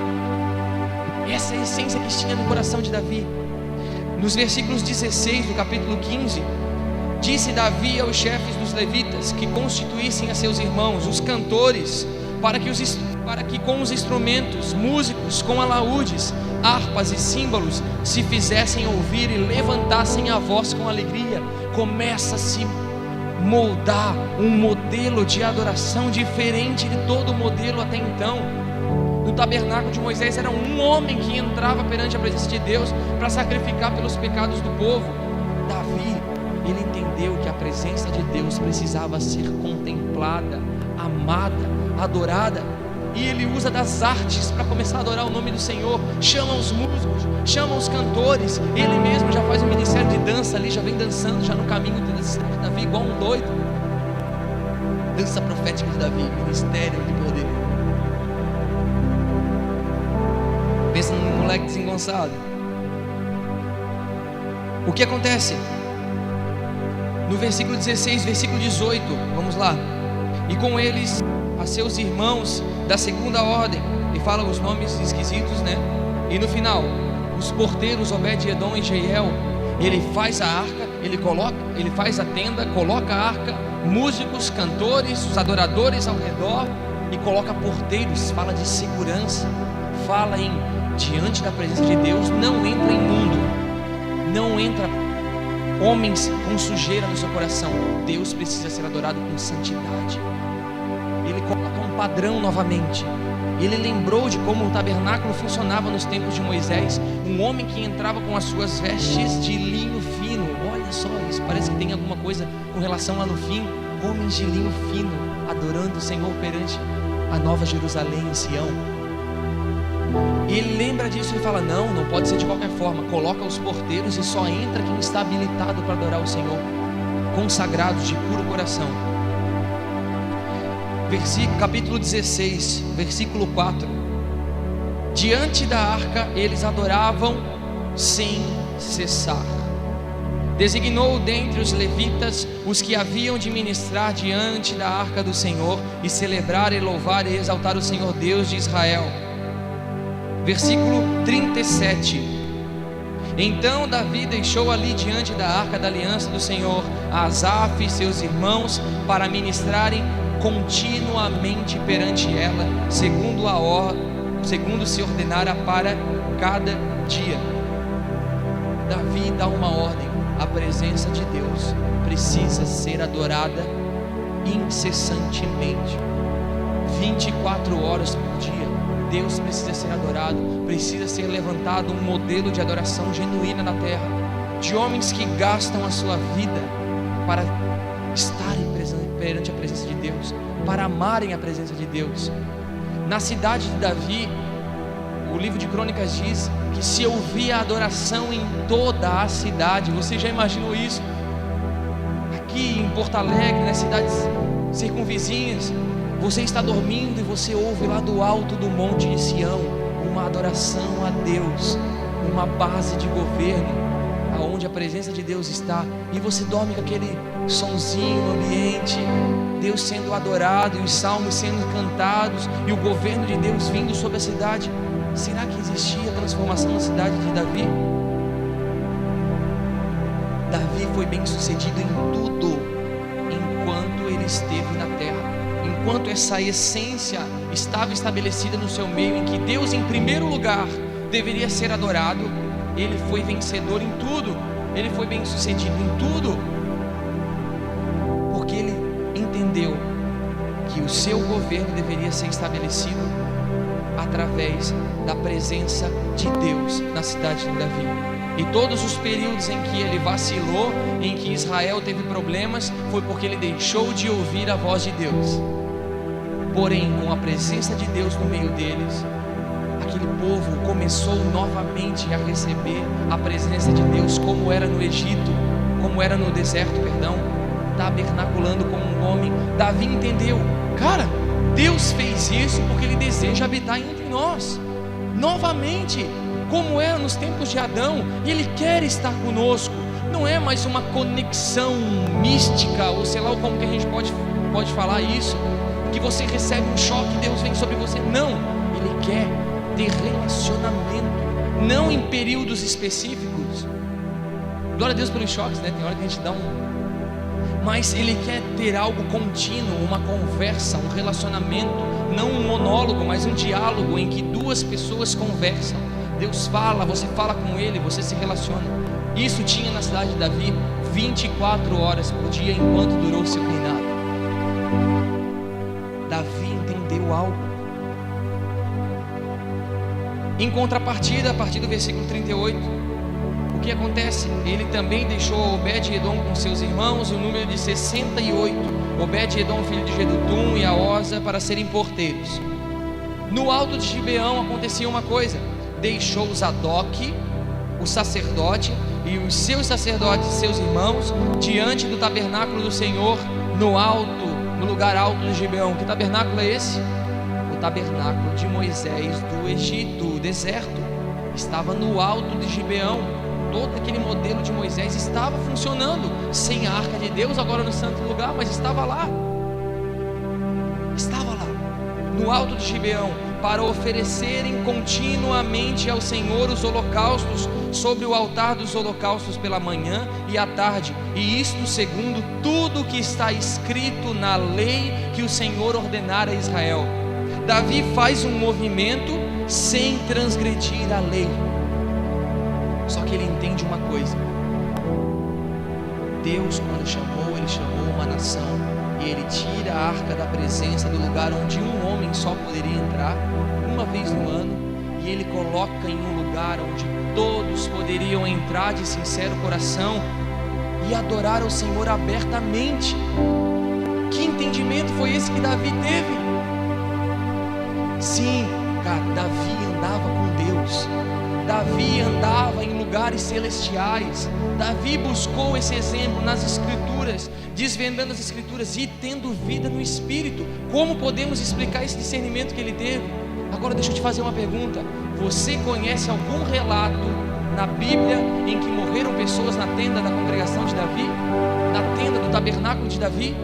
Essa é a essência que tinha no coração de Davi. Nos versículos 16 do capítulo 15, disse Davi aos chefes dos levitas que constituíssem a seus irmãos, os cantores, para que com os instrumentos, músicos, com alaúdes, harpas e símbolos, se fizessem ouvir e levantassem a voz com alegria. Começa a se moldar um modelo de adoração diferente de todo o modelo até então. No tabernáculo de Moisés era um homem que entrava perante a presença de Deus para sacrificar pelos pecados do povo. Davi, ele entendeu que a presença de Deus precisava ser contemplada, amada, adorada. E ele usa das artes para começar a adorar o nome do Senhor. Chama os músicos, chama os cantores. Ele mesmo já faz um ministério de dança ali, já vem dançando, já no caminho de Davi, igual um doido. Dança profética de Davi, ministério de poder. Pensa num moleque desengonçado. O que acontece? No versículo 16, versículo 18, vamos lá. E com eles a seus irmãos da segunda ordem, e fala os nomes esquisitos, né? E no final, os porteiros Obed-edom e Jeiel. Ele faz a arca, ele faz a tenda, coloca a arca, músicos, cantores, os adoradores ao redor, e coloca porteiros. Fala de segurança, fala em diante da presença de Deus não entra imundo, não entra homens com sujeira no seu coração. Deus precisa ser adorado com santidade. Ele coloca um padrão novamente. Ele lembrou de como o tabernáculo funcionava nos tempos de Moisés. Um homem que entrava com as suas vestes de linho fino. Olha só, isso parece que tem alguma coisa com relação lá no fim. Homens de linho fino adorando o Senhor perante a nova Jerusalém em Sião. E ele lembra disso e fala: não pode ser de qualquer forma. Coloca os porteiros e só entra quem está habilitado para adorar o Senhor, consagrados de puro coração. Capítulo 16, versículo 4. Diante da arca eles adoravam sem cessar. Designou dentre os levitas os que haviam de ministrar diante da arca do Senhor e celebrar e louvar e exaltar o Senhor Deus de Israel. Versículo 37. Então Davi deixou ali diante da arca da aliança do Senhor Asaf e seus irmãos para ministrarem continuamente perante ela, segundo se ordenara para cada dia. Davi dá uma ordem: a presença de Deus precisa ser adorada incessantemente, 24 horas por dia. Deus precisa ser adorado, precisa ser levantado um modelo de adoração genuína na terra, de homens que gastam a sua vida para estarem perante a presença de Deus, para amarem a presença de Deus. Na cidade de Davi, o livro de Crônicas diz que se ouvia adoração em toda a cidade. Você já imaginou isso? Aqui em Porto Alegre, nas cidades circunvizinhas, Você está dormindo e você ouve lá do alto do monte de Sião uma adoração a Deus, uma base de governo, aonde a presença de Deus está, e você dorme com aquele sonzinho no ambiente, Deus sendo adorado, e os salmos sendo cantados, e o governo de Deus vindo sobre a cidade. Será que existia transformação na cidade de Davi? Davi foi bem sucedido em tudo enquanto ele esteve na terra. Enquanto essa essência estava estabelecida no seu meio, em que Deus em primeiro lugar deveria ser adorado, ele foi vencedor em tudo, ele foi bem sucedido em tudo, porque ele entendeu que o seu governo deveria ser estabelecido através da presença de Deus na cidade de Davi. E todos os períodos em que ele vacilou, em que Israel teve problemas, foi porque ele deixou de ouvir a voz de Deus. Porém, com a presença de Deus no meio deles, aquele povo começou novamente a receber a presença de Deus, como era no Egito, como era no deserto, tabernaculando como um homem. Davi entendeu, cara, Deus fez isso porque Ele deseja habitar entre nós, novamente, como era nos tempos de Adão, e Ele quer estar conosco. Não é mais uma conexão mística, ou sei lá como que a gente pode falar isso, que você recebe um choque e Deus vem sobre você. Não, Ele quer ter relacionamento, não em períodos específicos. Glória a Deus pelos choques, né? Tem hora que a gente dá mas Ele quer ter algo contínuo, uma conversa, um relacionamento, não um monólogo, mas um diálogo em que duas pessoas conversam. Deus fala, você fala com Ele, você se relaciona. Isso tinha na cidade de Davi 24 horas por dia enquanto durou o seu reinado. Davi entendeu algo. Em contrapartida, a partir do versículo 38, o que acontece? Ele também deixou Obed-Edom com seus irmãos, o número de 68, Obed-Edom filho de Jedutum e Aosa, para serem porteiros. No alto de Gibeão acontecia uma coisa: deixou Zadok, o sacerdote, e os seus sacerdotes, seus irmãos, diante do tabernáculo do Senhor, no lugar alto de Gibeão. Que tabernáculo é esse? O tabernáculo de Moisés do Egito, o deserto, estava no alto de Gibeão. Todo aquele modelo de Moisés estava funcionando, sem a arca de Deus agora no santo lugar, mas estava lá, no alto de Gibeão, para oferecerem continuamente ao Senhor os holocaustos sobre o altar dos holocaustos pela manhã e à tarde, e isto segundo tudo que está escrito na lei que o Senhor ordenara a Israel. Davi faz um movimento sem transgredir a lei. Só que ele entende uma coisa: Deus, quando chamou, Ele chamou uma nação, e Ele tira a arca da presença do lugar onde um homem só poderia entrar, uma vez no ano, e Ele coloca em um lugar onde todos poderiam entrar de sincero coração e adorar ao Senhor abertamente. Que entendimento foi esse que Davi teve? Sim, cara, Davi andava com Deus. Davi andava em lugares celestiais. Davi buscou esse exemplo nas Escrituras, desvendando as Escrituras e tendo vida no Espírito. Como podemos explicar esse discernimento que ele teve? Agora deixa eu te fazer uma pergunta: você conhece algum relato na Bíblia em que morreram pessoas na tenda da congregação de Davi? Na tenda do tabernáculo de Davi?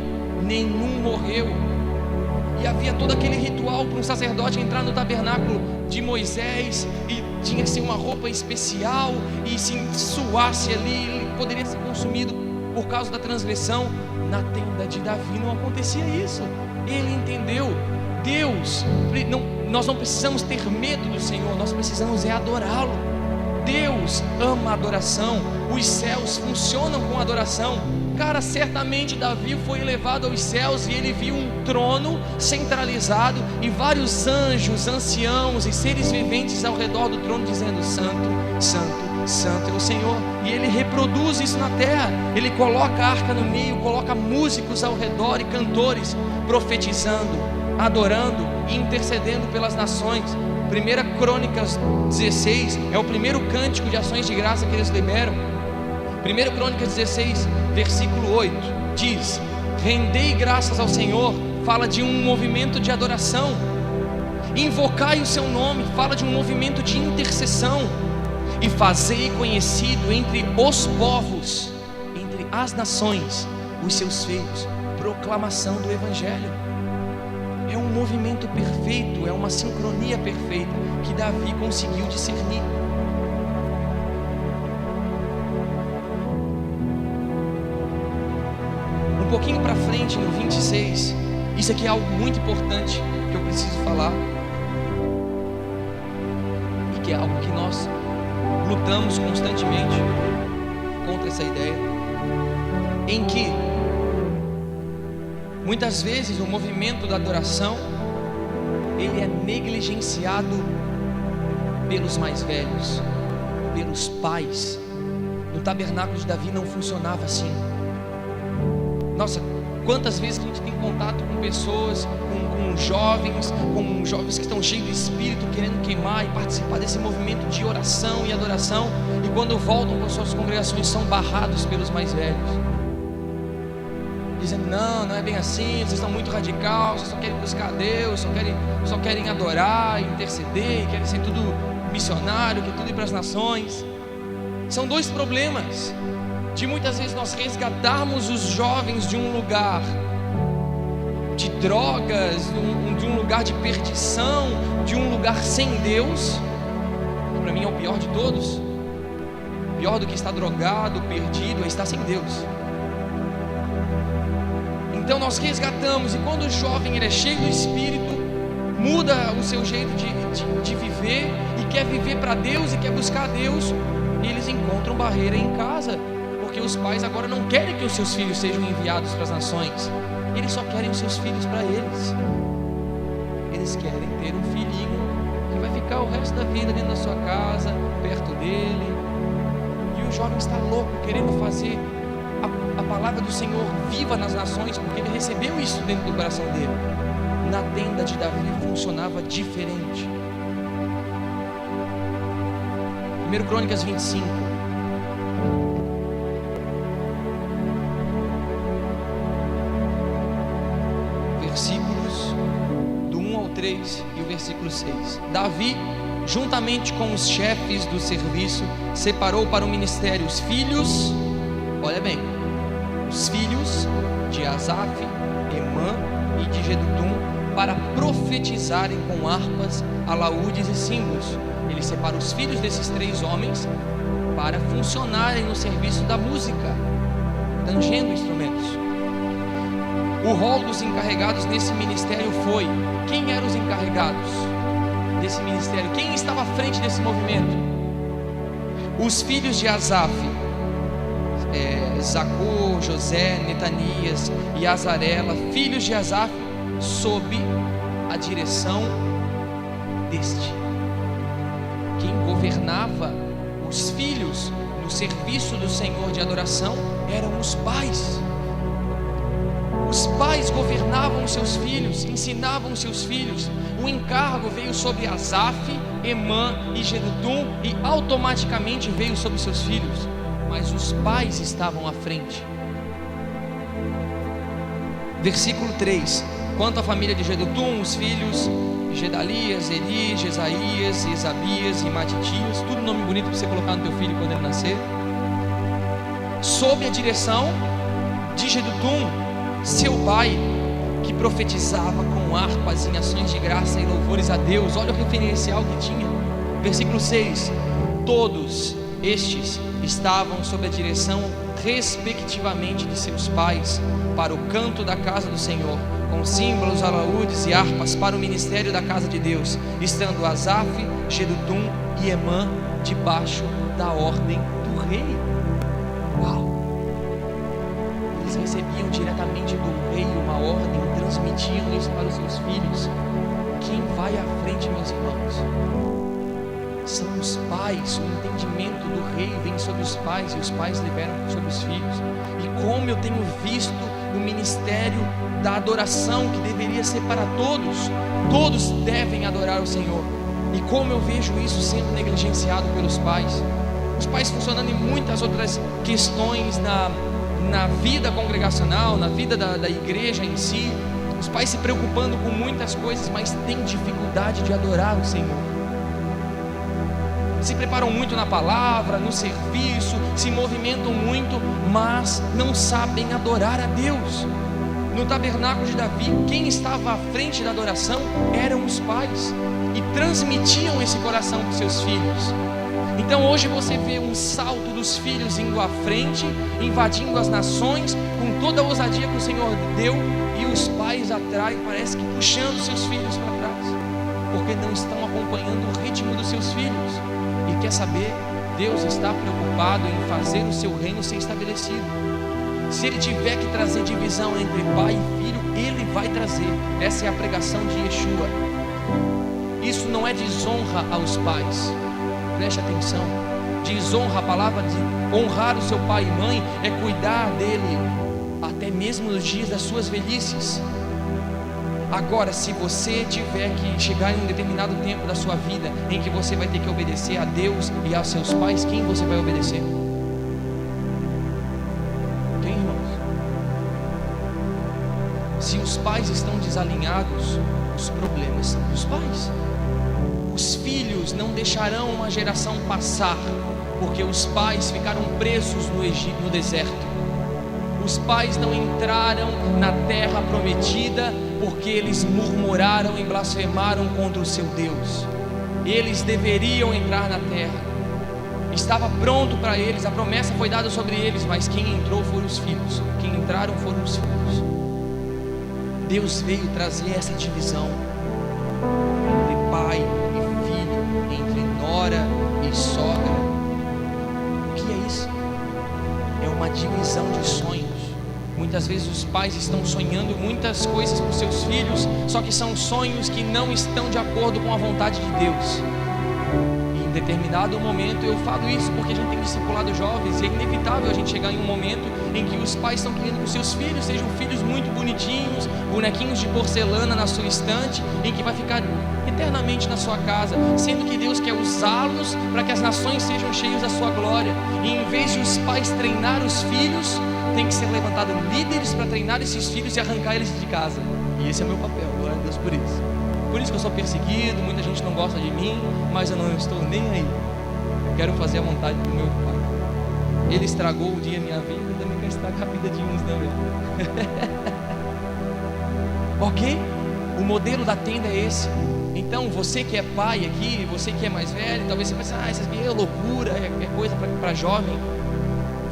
Nenhum morreu. E havia todo aquele ritual para um sacerdote entrar no tabernáculo de Moisés, e tinha assim uma roupa especial, e se suasse ali, ele poderia ser consumido por causa da transgressão. Na tenda de Davi não acontecia isso. Ele entendeu, Deus, nós não precisamos ter medo do Senhor, nós precisamos adorá-lo. Deus ama a adoração, os céus funcionam com adoração. Cara, certamente Davi foi elevado aos céus e ele viu um trono centralizado e vários anjos, anciãos e seres viventes ao redor do trono dizendo: Santo, Santo, Santo é o Senhor. E ele reproduz isso na terra. Ele coloca a arca no meio, coloca músicos ao redor e cantores profetizando, adorando e intercedendo pelas nações. 1 Crônicas 16 é o primeiro cântico de ações de graça que eles liberam. 1 Crônicas 16, versículo 8 diz: rendei graças ao Senhor, fala de um movimento de adoração. Invocai o seu nome fala de um movimento de intercessão. E fazei conhecido entre os povos, entre as nações, os seus feitos. Proclamação do Evangelho. É um movimento perfeito, é uma sincronia perfeita que Davi conseguiu discernir. Um pouquinho para frente, no 26, isso aqui é algo muito importante que eu preciso falar, e que é algo que nós lutamos constantemente contra essa ideia, em que muitas vezes o movimento da adoração ele é negligenciado pelos mais velhos, pelos pais. No tabernáculo de Davi não funcionava assim. Nossa, quantas vezes a gente tem contato com pessoas, com jovens que estão cheios de espírito, querendo queimar e participar desse movimento de oração e adoração, e quando voltam para suas congregações são barrados pelos mais velhos, dizendo: não é bem assim, vocês estão muito radical, vocês só querem buscar Deus, só querem adorar, interceder, querem ser tudo missionário, quer tudo ir para as nações. São dois problemas de muitas vezes nós resgatarmos os jovens de um lugar de drogas, de um lugar de perdição, de um lugar sem Deus, que para mim é o pior de todos. Pior do que estar drogado, perdido, é estar sem Deus. Então nós resgatamos, e quando o jovem ele é cheio do Espírito, muda o seu jeito de viver, e quer viver para Deus, e quer buscar Deus, eles encontram barreira em casa, porque os pais agora não querem que os seus filhos sejam enviados para as nações, eles só querem os seus filhos para eles. Eles querem ter um filhinho que vai ficar o resto da vida dentro da sua casa, perto dele, e o jovem está louco, querendo fazer a palavra do Senhor viva nas nações, porque ele recebeu isso dentro do coração dele. Na tenda de Davi funcionava diferente. 1 Crônicas 25. Versículos do 1 ao 3 e o versículo 6. Davi, juntamente com os chefes do serviço, separou para o ministério os filhos, olha bem, os filhos de Asaf, Emã e de Jedutum, para profetizarem com harpas, alaúdes e símbolos. Ele separa os filhos desses três homens para funcionarem no serviço da música, tangendo instrumentos. O rol dos encarregados nesse ministério foi: quem eram os encarregados desse ministério? Quem estava à frente desse movimento? Os filhos de Asaf, Zacor, José, Netanias e Azarela, filhos de Asaf, sob a direção deste. Quem governava os filhos no serviço do Senhor de adoração eram os pais. Os pais governavam os seus filhos, ensinavam os seus filhos. O encargo veio sobre Asaf, Emã e Jedutum, e automaticamente veio sobre os seus filhos. Mas os pais estavam à frente. Versículo 3. Quanto à família de Jedutum, os filhos Gedalias, Eli, Jesaías, Esabias e Matitias, tudo nome bonito para você colocar no teu filho quando ele nascer, sob a direção de Jedutum, seu pai, que profetizava com harpas em ações de graça e louvores a Deus. Olha o referencial que tinha. Versículo 6. Todos estes estavam sob a direção respectivamente de seus pais para o canto da casa do Senhor, com símbolos, alaúdes e harpas para o ministério da casa de Deus, estando Asaf, Jedutum e Emã debaixo da ordem do rei. Uau! Eles recebiam diretamente do rei uma ordem, transmitiam isso para os seus filhos. Quem vai à frente, meus irmãos? São os pais. O entendimento do rei vem sobre os pais, e os pais liberam sobre os filhos. E como eu tenho visto o ministério da adoração, que deveria ser para todos devem adorar o Senhor, e como eu vejo isso sendo negligenciado pelos pais. Os pais funcionando em muitas outras questões na vida congregacional, na vida da igreja em si, Os pais se preocupando com muitas coisas, mas têm dificuldade de adorar o Senhor. Se preparam muito na palavra, no serviço, se movimentam muito, mas não sabem adorar a Deus. No tabernáculo de Davi, quem estava à frente da adoração eram os pais, e transmitiam esse coração para os seus filhos. Então hoje você vê um salto dos filhos indo à frente, invadindo as nações, com toda a ousadia que o Senhor deu, e os pais atrás, parece que puxando seus filhos para trás, porque não estão acompanhando o ritmo dos seus filhos. E quer saber, Deus está preocupado em fazer o seu reino ser estabelecido. Se Ele tiver que trazer divisão entre pai e filho, Ele vai trazer. Essa é a pregação de Yeshua. Isso não é desonra aos pais, preste atenção. Desonra, a palavra de honrar o seu pai e mãe é cuidar dele até mesmo nos dias das suas velhices. Agora, se você tiver que chegar em um determinado tempo da sua vida em que você vai ter que obedecer a Deus e aos seus pais, quem você vai obedecer? Quem, irmãos? Se os pais estão desalinhados, os problemas são dos pais. Os filhos não deixarão uma geração passar, porque os pais ficaram presos no Egito, no deserto. Os pais não entraram na terra prometida, porque eles murmuraram e blasfemaram contra o seu Deus. Eles deveriam entrar na terra, estava pronto para eles, a promessa foi dada sobre eles, mas quem entrou foram os filhos, quem entraram foram os filhos. Deus veio trazer essa divisão entre pai e filho, entre nora e sogra. O que é isso? É uma divisão de sonhos. Muitas vezes os pais estão sonhando muitas coisas para os seus filhos, só que são sonhos que não estão de acordo com a vontade de Deus. E em determinado momento, eu falo isso porque a gente tem discipulado jovens, e é inevitável a gente chegar em um momento em que os pais estão querendo que os seus filhos sejam filhos muito bonitinhos, bonequinhos de porcelana na sua estante, em que vai ficar eternamente na sua casa, sendo que Deus quer usá-los para que as nações sejam cheias da sua glória. E em vez de os pais treinar os filhos, tem que ser levantado líderes para treinar esses filhos e arrancar eles de casa. E esse é o meu papel, glória a Deus por isso. Por isso que eu sou perseguido, muita gente não gosta de mim, mas eu não estou nem aí. Eu quero fazer a vontade do meu Pai. Ele estragou um dia a minha vida, eu também quero estragar a vida de uns também. Ok? O modelo da tenda é esse. Então você que é pai aqui, você que é mais velho, talvez você pense, isso aqui é loucura, é coisa para jovem.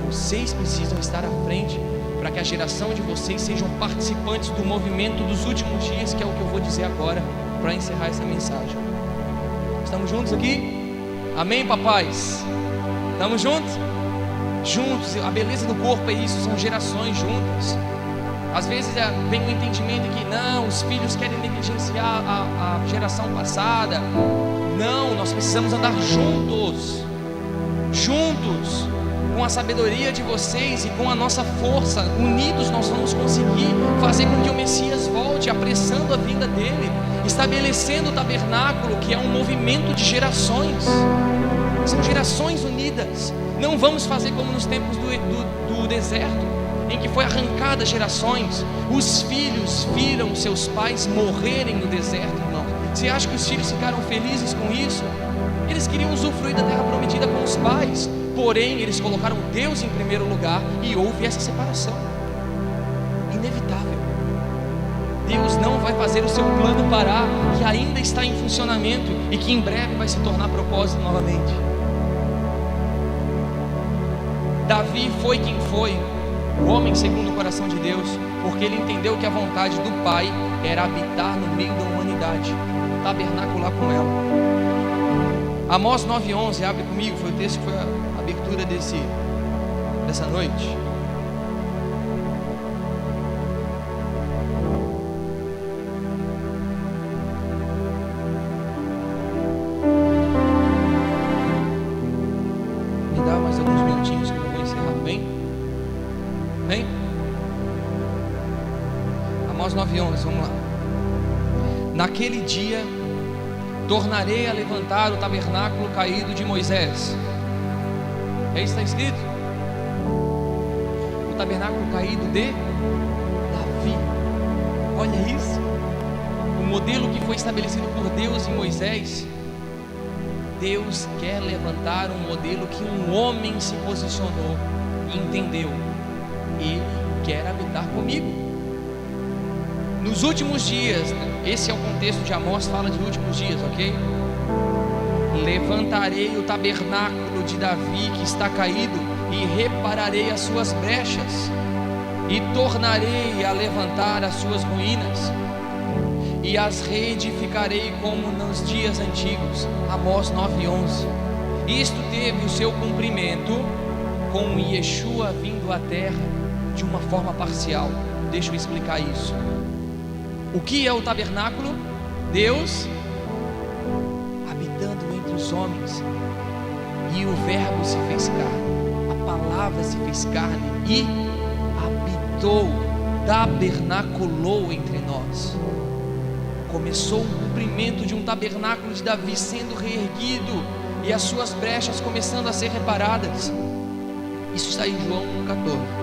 Vocês precisam estar à frente para que a geração de vocês sejam participantes do movimento dos últimos dias, que é o que eu vou dizer agora para encerrar essa mensagem. Estamos juntos aqui? Amém, papais? Estamos juntos? Juntos, a beleza do corpo é isso, são gerações juntas. Às vezes vem um entendimento que não, os filhos querem negligenciar a geração passada. Não, nós precisamos andar juntos, com a sabedoria de vocês e com a nossa força, unidos nós vamos conseguir fazer com que o Messias volte, apressando a vinda dele, estabelecendo o tabernáculo, que é um movimento de gerações. São gerações unidas. Não vamos fazer como nos tempos do deserto, em que foi arrancada gerações. Os filhos viram seus pais morrerem no deserto, irmão. Você acha que os filhos ficaram felizes com isso? Eles queriam usufruir da terra prometida com os pais, porém eles colocaram Deus em primeiro lugar e houve essa separação. Inevitável. Deus não vai fazer o seu plano parar, que ainda está em funcionamento e que em breve vai se tornar propósito novamente. Davi foi quem foi, o homem segundo o coração de Deus, porque ele entendeu que a vontade do Pai era habitar no meio da humanidade, tabernacular com ela. Amós 9:11, abre comigo, foi o texto que foi a abertura dessa noite. Me dá mais alguns minutinhos que eu vou encerrar, bem? Bem? Amós 9:11, vamos lá. Naquele dia tornarei a levantar o tabernáculo caído de Moisés. É isso que está escrito? O tabernáculo caído de Davi. Olha isso. O modelo que foi estabelecido por Deus em Moisés, Deus quer levantar um modelo que um homem se posicionou e entendeu: Ele quer habitar comigo. Nos últimos dias, esse é o contexto de Amós, fala de últimos dias, ok? Levantarei o tabernáculo de Davi que está caído e repararei as suas brechas e tornarei a levantar as suas ruínas e as reedificarei como nos dias antigos. Amós 9:11. Isto teve o seu cumprimento com Yeshua vindo à terra de uma forma parcial. Deixa eu explicar isso. O que é o tabernáculo? Deus habitando entre os homens, e o verbo se fez carne, a palavra se fez carne e habitou, tabernaculou entre nós. Começou o cumprimento de um tabernáculo de Davi sendo reerguido e as suas brechas começando a ser reparadas. Isso está em João 1,14.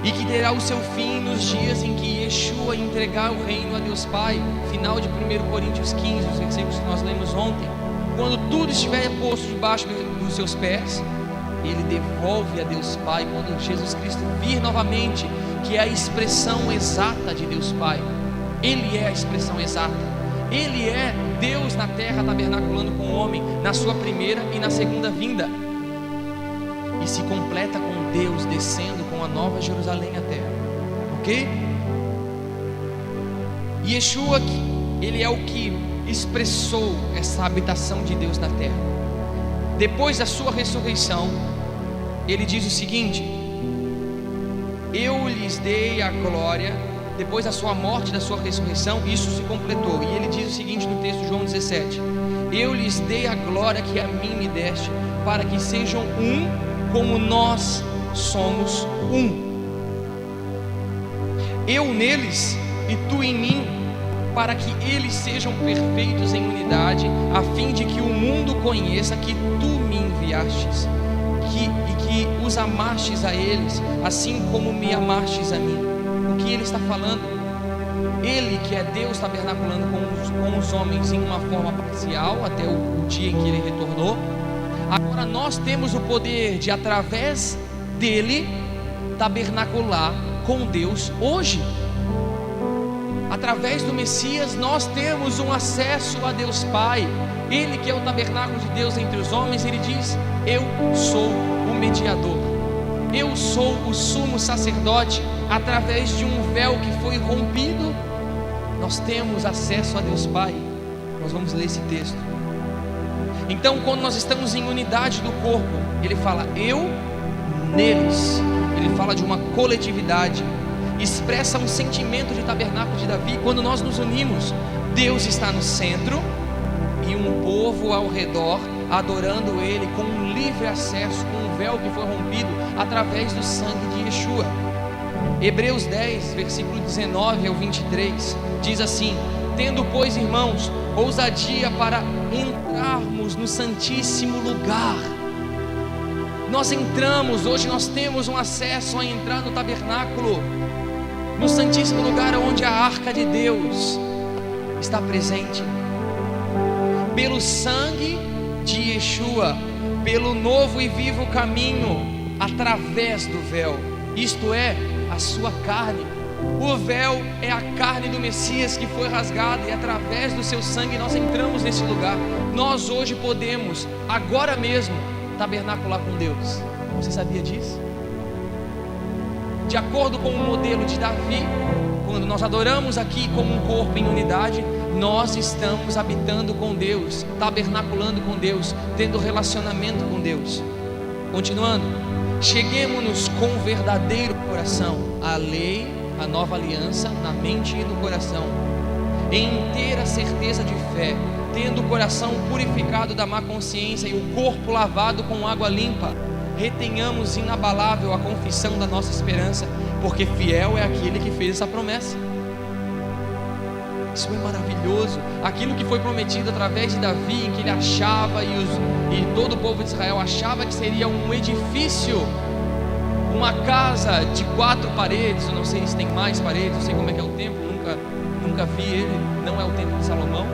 E que terá o seu fim nos dias em que Yeshua entregar o reino a Deus Pai. Final de 1 Coríntios 15, os versículos que nós lemos ontem. Quando tudo estiver posto debaixo dos seus pés, Ele devolve a Deus Pai quando Jesus Cristo vir novamente, que é a expressão exata de Deus Pai. Ele é a expressão exata. Ele é Deus na terra tabernaculando com o homem na sua primeira e na segunda vinda. E se completa com Deus descendo com a nova Jerusalém à terra, ok? Yeshua, Ele é o que expressou essa habitação de Deus na terra. Depois da sua ressurreição, Ele diz o seguinte: eu lhes dei a glória. Depois da sua morte, da sua ressurreição, isso se completou. E Ele diz o seguinte no texto de João 17: eu lhes dei a glória que a mim me deste, para que sejam um como nós somos um. Eu neles e tu em mim, para que eles sejam perfeitos em unidade, a fim de que o mundo conheça que tu me enviastes, e que os amastes a eles, assim como me amastes a mim. O que Ele está falando? Ele, que é Deus tabernaculando com os homens em uma forma parcial até o dia em que Ele retornou. Agora nós temos o poder de, através dele, tabernacular com Deus hoje. Através do Messias nós temos um acesso a Deus Pai. Ele, que é o tabernáculo de Deus entre os homens, Ele diz: eu sou o mediador, eu sou o sumo sacerdote. Através de um véu que foi rompido, nós temos acesso a Deus Pai. Nós vamos ler esse texto. Então, quando nós estamos em unidade do corpo, Ele fala eu neles. Ele fala de uma coletividade, expressa um sentimento de tabernáculo de Davi. Quando nós nos unimos, Deus está no centro e um povo ao redor, adorando Ele com um livre acesso, com um véu que foi rompido através do sangue de Yeshua. Hebreus 10, versículo 19 ao 23, diz assim: tendo, pois, irmãos, ousadia para entrarmos no santíssimo lugar. Nós entramos, hoje nós temos um acesso a entrar no tabernáculo, no santíssimo lugar onde a arca de Deus está presente. Pelo sangue de Yeshua, pelo novo e vivo caminho, através do véu, isto é, a sua carne. O véu é a carne do Messias que foi rasgada, e através do seu sangue nós entramos nesse lugar. Nós hoje podemos, agora mesmo, tabernacular com Deus. Você sabia disso? De acordo com o modelo de Davi, quando nós adoramos aqui como um corpo em unidade, nós estamos habitando com Deus, tabernaculando com Deus, tendo relacionamento com Deus. Continuando, cheguemos-nos com verdadeiro coração, a lei, a nova aliança na mente e no coração, em inteira certeza de fé, tendo o coração purificado da má consciência e o corpo lavado com água limpa, retenhamos inabalável a confissão da nossa esperança, porque fiel é aquele que fez essa promessa. Isso é maravilhoso. Aquilo que foi prometido através de Davi, em que ele achava e todo o povo de Israel achava que seria um edifício, uma casa de 4 paredes, eu não sei se tem mais paredes, não sei como é que é o templo, nunca vi ele, não é o templo de Salomão.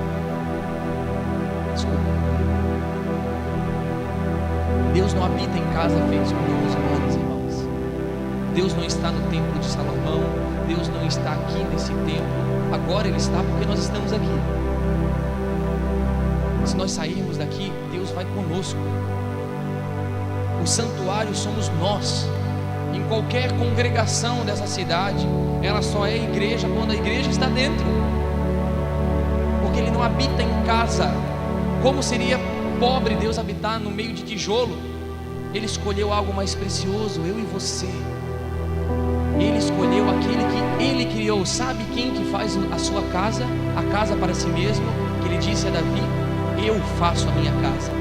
Desculpa. Deus não habita em casa feita por mãos humanas, irmãos. Deus não está no templo de Salomão, Deus não está aqui nesse templo. Agora Ele está porque nós estamos aqui. Se nós sairmos daqui, Deus vai conosco. O santuário somos nós. Em qualquer congregação dessa cidade, ela só é igreja quando a igreja está dentro, porque Ele não habita em casa. Como seria pobre Deus habitar no meio de tijolo? Ele escolheu algo mais precioso, eu e você. Ele escolheu aquele que Ele criou. Sabe quem que faz a sua casa, a casa para si mesmo? Que Ele disse a Davi: eu faço a minha casa.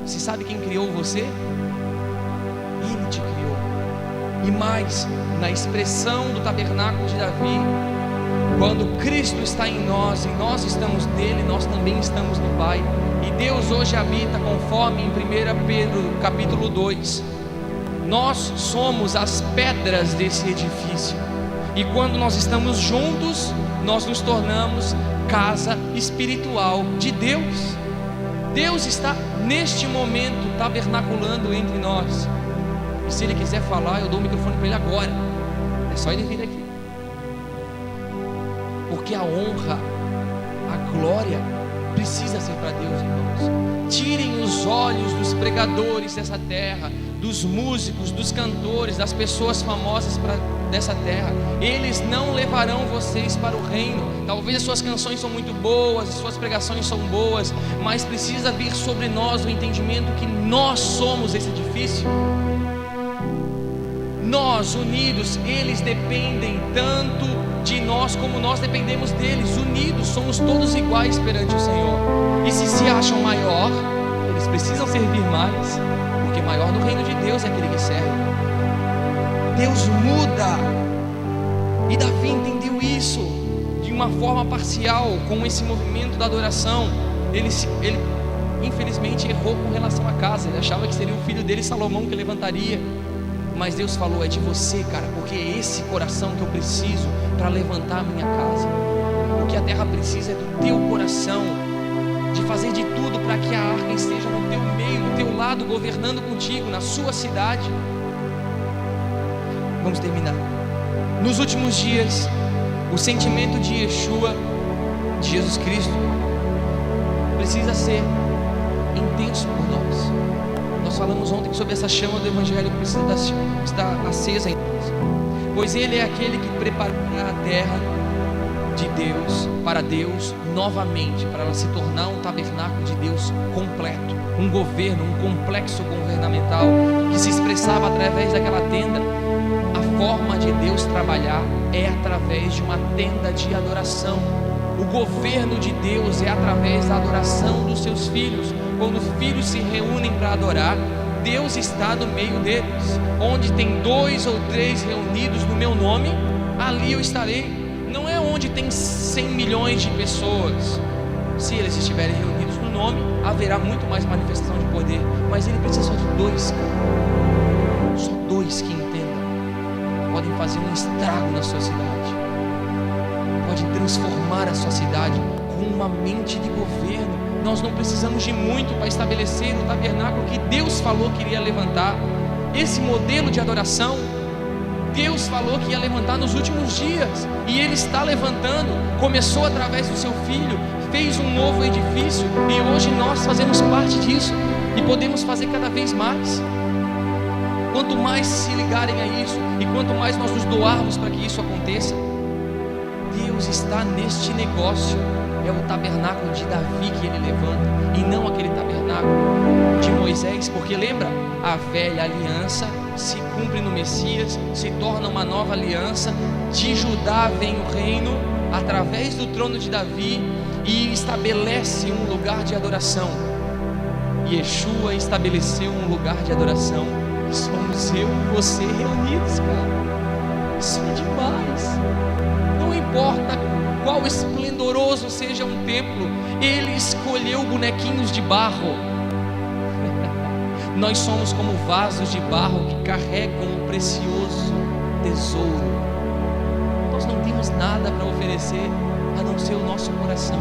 Você sabe quem criou você? Ele te criou. E mais, na expressão do tabernáculo de Davi, quando Cristo está em nós e nós estamos nele, nós também estamos no Pai. E Deus hoje habita, conforme em 1 Pedro capítulo 2. Nós somos as pedras desse edifício. E quando nós estamos juntos, nós nos tornamos casa espiritual de Deus. Deus está neste momento tabernaculando entre nós. E se Ele quiser falar, eu dou o microfone para Ele agora. É só Ele vir aqui. Porque a honra, a glória precisa ser para Deus, irmãos. Tirem os olhos dos pregadores dessa terra, dos músicos, dos cantores, das pessoas famosas dessa terra. Eles não levarão vocês para o reino. Talvez as suas canções são muito boas, as suas pregações são boas, mas precisa vir sobre nós o entendimento que nós somos esse edifício. Nós unidos, eles dependem tanto de nós como nós dependemos deles. Unidos, somos todos iguais perante o Senhor. E se acham maior, eles precisam servir mais, porque maior no reino de Deus é aquele que serve. Deus muda. E Davi entendeu isso de uma forma parcial, com esse movimento da adoração. Ele infelizmente errou com relação à casa. Ele achava que seria o filho dele, Salomão, que levantaria. Mas Deus falou: é de você, cara, porque é esse coração que eu preciso para levantar a minha casa. O que a terra precisa é do teu coração, de fazer de tudo para que a arca esteja no teu meio, no teu lado, governando contigo, na sua cidade. Vamos terminar. Nos últimos dias, o sentimento de Yeshua, de Jesus Cristo, precisa ser intenso por nós. Nós falamos ontem sobre essa chama do Evangelho que precisa estar acesa em nós, pois Ele é aquele que preparará a terra de Deus, para Deus novamente, para ela se tornar um tabernáculo de Deus completo, um governo, um complexo governamental que se expressava através daquela tenda. A forma de Deus trabalhar é através de uma tenda de adoração. O governo de Deus é através da adoração dos seus filhos. Quando filhos se reúnem para adorar, Deus está no meio deles. Onde tem 2 ou 3 reunidos no meu nome, ali eu estarei. Não é onde tem 100 milhões de pessoas. Se eles estiverem reunidos no nome, haverá muito mais manifestação de poder. Mas Ele precisa só de 2, cara. Só 2 que entendam. Podem fazer um estrago na sua cidade. Podem transformar a sua cidade com uma mente de governo. Nós não precisamos de muito para estabelecer o tabernáculo que Deus falou que iria levantar. Esse modelo de adoração, Deus falou que ia levantar nos últimos dias, e Ele está levantando. Começou através do seu Filho, fez um novo edifício, e hoje nós fazemos parte disso, e podemos fazer cada vez mais. Quanto mais se ligarem a isso, e quanto mais nós nos doarmos para que isso aconteça, Deus está neste negócio. É o tabernáculo de Davi que Ele levanta, e não aquele tabernáculo de Moisés, porque lembra, a velha aliança se cumpre no Messias, se torna uma nova aliança. De Judá vem o reino através do trono de Davi e estabelece um lugar de adoração. Yeshua estabeleceu um lugar de adoração. Somos eu e você reunidos, cara. Isso é demais. Não importa qual esplendoroso seja um templo, Ele escolheu bonequinhos de barro. Nós somos como vasos de barro que carregam um precioso tesouro. Nós não temos nada para oferecer a não ser o nosso coração.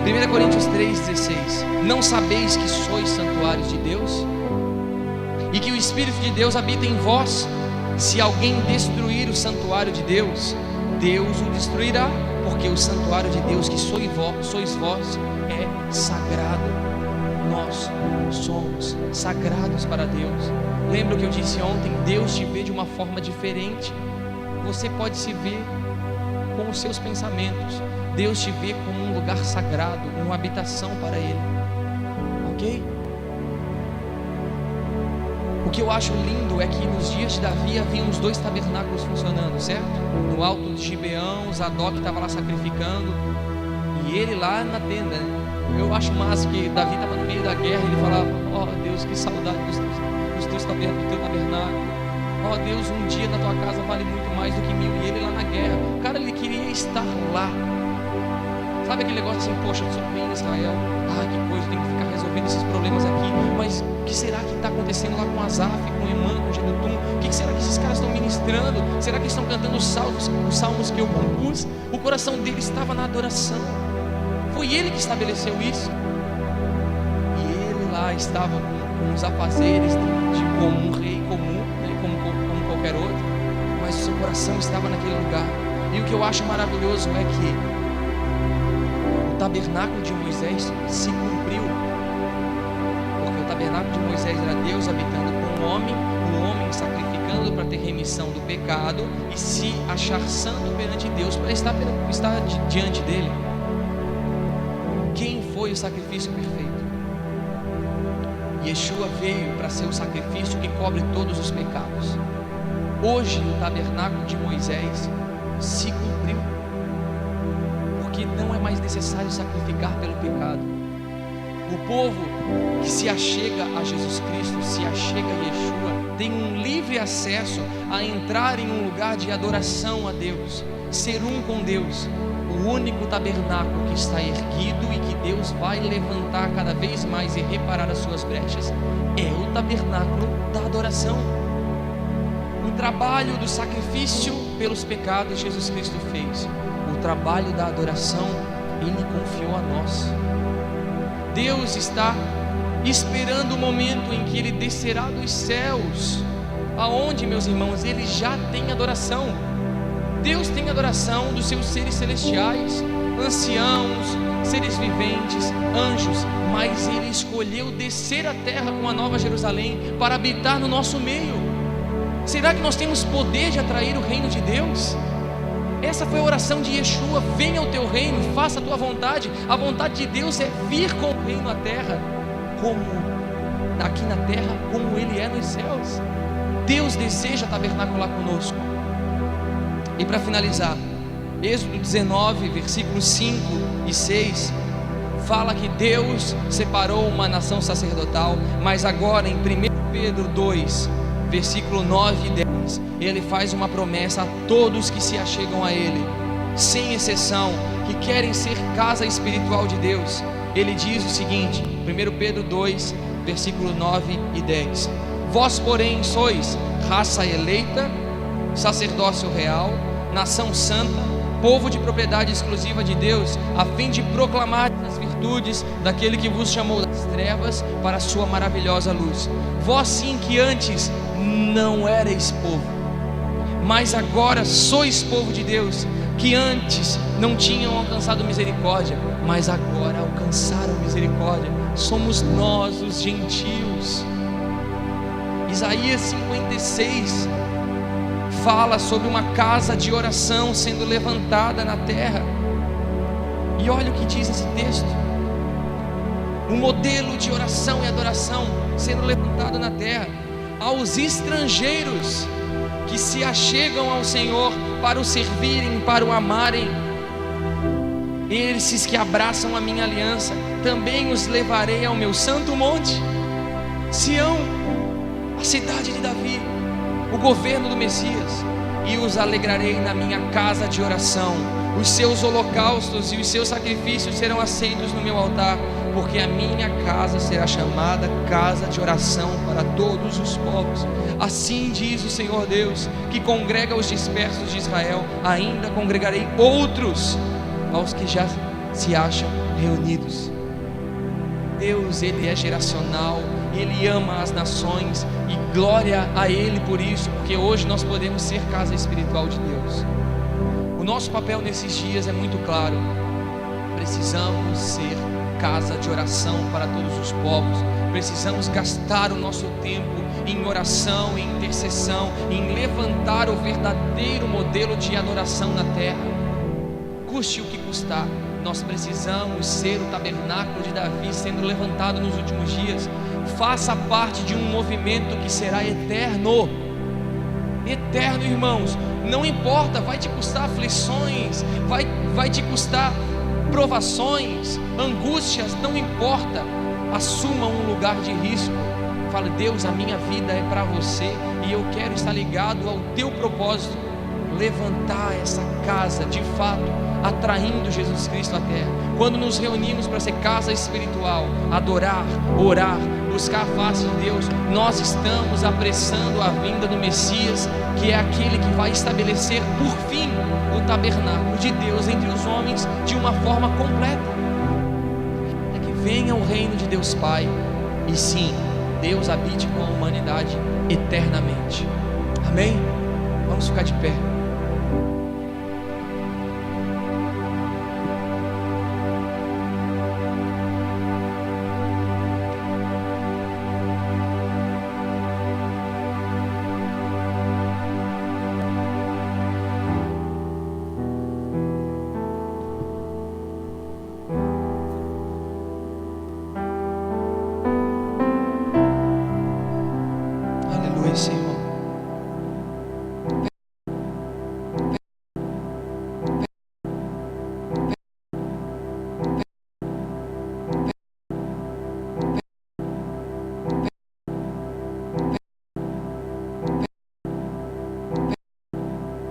1 Coríntios 3,16: não sabeis que sois santuários de Deus e que o Espírito de Deus habita em vós? Se alguém destruir o santuário de Deus, Deus o destruirá, porque o santuário de Deus que sois vós é sagrado. Nós somos sagrados para Deus. Lembra o que eu disse ontem? Deus te vê de uma forma diferente. Você pode se ver com os seus pensamentos. Deus te vê como um lugar sagrado, uma habitação para Ele. Ok? O que eu acho lindo é que nos dias de Davi haviam os 2 tabernáculos funcionando, certo? No alto de Gibeão, Zadok estava lá sacrificando e ele lá na tenda. Eu acho massa que Davi estava no meio da guerra e ele falava: ó Deus, que saudade do teu tabernáculo. Ó Deus, um dia na tua casa vale muito mais do que 1000. E ele lá na guerra, o cara, ele queria estar lá. Sabe aquele negócio assim: poxa, eu sou bem em Israel, que coisa, eu tenho que ficar resolvendo esses problemas aqui, mas o que será que está acontecendo lá com Asaf, com Emã, com Jedutum? O que será que esses caras estão ministrando? Será que estão cantando os salmos que eu compus? O coração dele estava na adoração. Foi ele que estabeleceu isso. E ele lá estava com os afazeres de como um rei comum, né, como qualquer outro, mas o seu coração estava naquele lugar. E o que eu acho maravilhoso é que o tabernáculo de Moisés se cumpriu, porque o tabernáculo de Moisés era Deus habitando com o homem sacrificando para ter remissão do pecado e se achar santo perante Deus para estar diante dele. Quem foi o sacrifício perfeito? Yeshua veio para ser o sacrifício que cobre todos os pecados. Hoje o tabernáculo de Moisés se cumpriu, porque não é mais necessário sacrificar pelo pecado. O povo que se achega a Jesus Cristo, se achega a Yeshua, tem um livre acesso a entrar em um lugar de adoração a Deus, ser um com Deus. O único tabernáculo que está erguido e que Deus vai levantar cada vez mais e reparar as suas brechas é o tabernáculo da adoração. O trabalho do sacrifício pelos pecados Jesus Cristo fez. O trabalho da adoração Ele confiou a nós. Deus está esperando o momento em que Ele descerá dos céus. Aonde, meus irmãos? Ele já tem adoração. Deus tem adoração dos seus seres celestiais, anciãos, seres viventes, anjos, mas Ele escolheu descer à terra com a Nova Jerusalém para habitar no nosso meio. Será que nós temos poder de atrair o reino de Deus? Essa foi a oração de Yeshua: venha o teu reino, faça a tua vontade. A vontade de Deus é vir com o reino à terra, como aqui na terra, como Ele é nos céus. Deus deseja tabernacular conosco. E para finalizar, Êxodo 19, versículos 5 e 6 fala que Deus separou uma nação sacerdotal, mas agora em 1 Pedro 2, versículo 9 e 10, Ele faz uma promessa a todos que se achegam a Ele, sem exceção, que querem ser casa espiritual de Deus. Ele diz o seguinte, 1 Pedro 2, versículo 9 e 10: vós porém sois raça eleita, sacerdócio real, nação santa, povo de propriedade exclusiva de Deus, a fim de proclamar as virtudes daquele que vos chamou das trevas para a sua maravilhosa luz. Vós sim que antes não erais povo, mas agora sois povo de Deus, que antes não tinham alcançado misericórdia, mas agora alcançaram misericórdia. Somos nós os gentios. Isaías 56 fala sobre uma casa de oração sendo levantada na terra. E olha o que diz esse texto: um modelo de oração e adoração sendo levantado na terra aos estrangeiros que se achegam ao Senhor para o servirem, para o amarem. Esses que abraçam a minha aliança, também os levarei ao meu santo monte, Sião, a cidade de Davi, o governo do Messias, e os alegrarei na minha casa de oração. Os seus holocaustos e os seus sacrifícios serão aceitos no meu altar. porque a minha casa será chamada casa de oração para todos os povos. Assim diz o Senhor Deus, que congrega os dispersos de Israel, ainda congregarei outros aos que já se acham reunidos. Deus, Ele é geracional, Ele ama as nações, e glória a Ele por isso, porque hoje nós podemos ser casa espiritual de Deus. O nosso papel nesses dias é muito claro: precisamos ser casa de oração para todos os povos, precisamos gastar o nosso tempo em oração, em intercessão, em levantar o verdadeiro modelo de adoração na terra, custe o que custar. Nós precisamos ser o tabernáculo de Davi sendo levantado nos últimos dias. Faça parte de um movimento que será eterno. Eterno, irmãos. Não importa, vai te custar aflições, vai te custar provações, angústias, não importa. Assuma um lugar de risco. Fale: Deus, a minha vida é para você e eu quero estar ligado ao teu propósito. Levantar essa casa de fato, atraindo Jesus Cristo à terra. Quando nos reunimos para ser casa espiritual, adorar, orar, buscar a face de Deus, nós estamos apressando a vinda do Messias, que é aquele que vai estabelecer por fim o tabernáculo de Deus entre os homens de uma forma completa. É que venha o reino de Deus Pai, e sim, Deus habite com a humanidade eternamente. Amém? Vamos ficar de pé.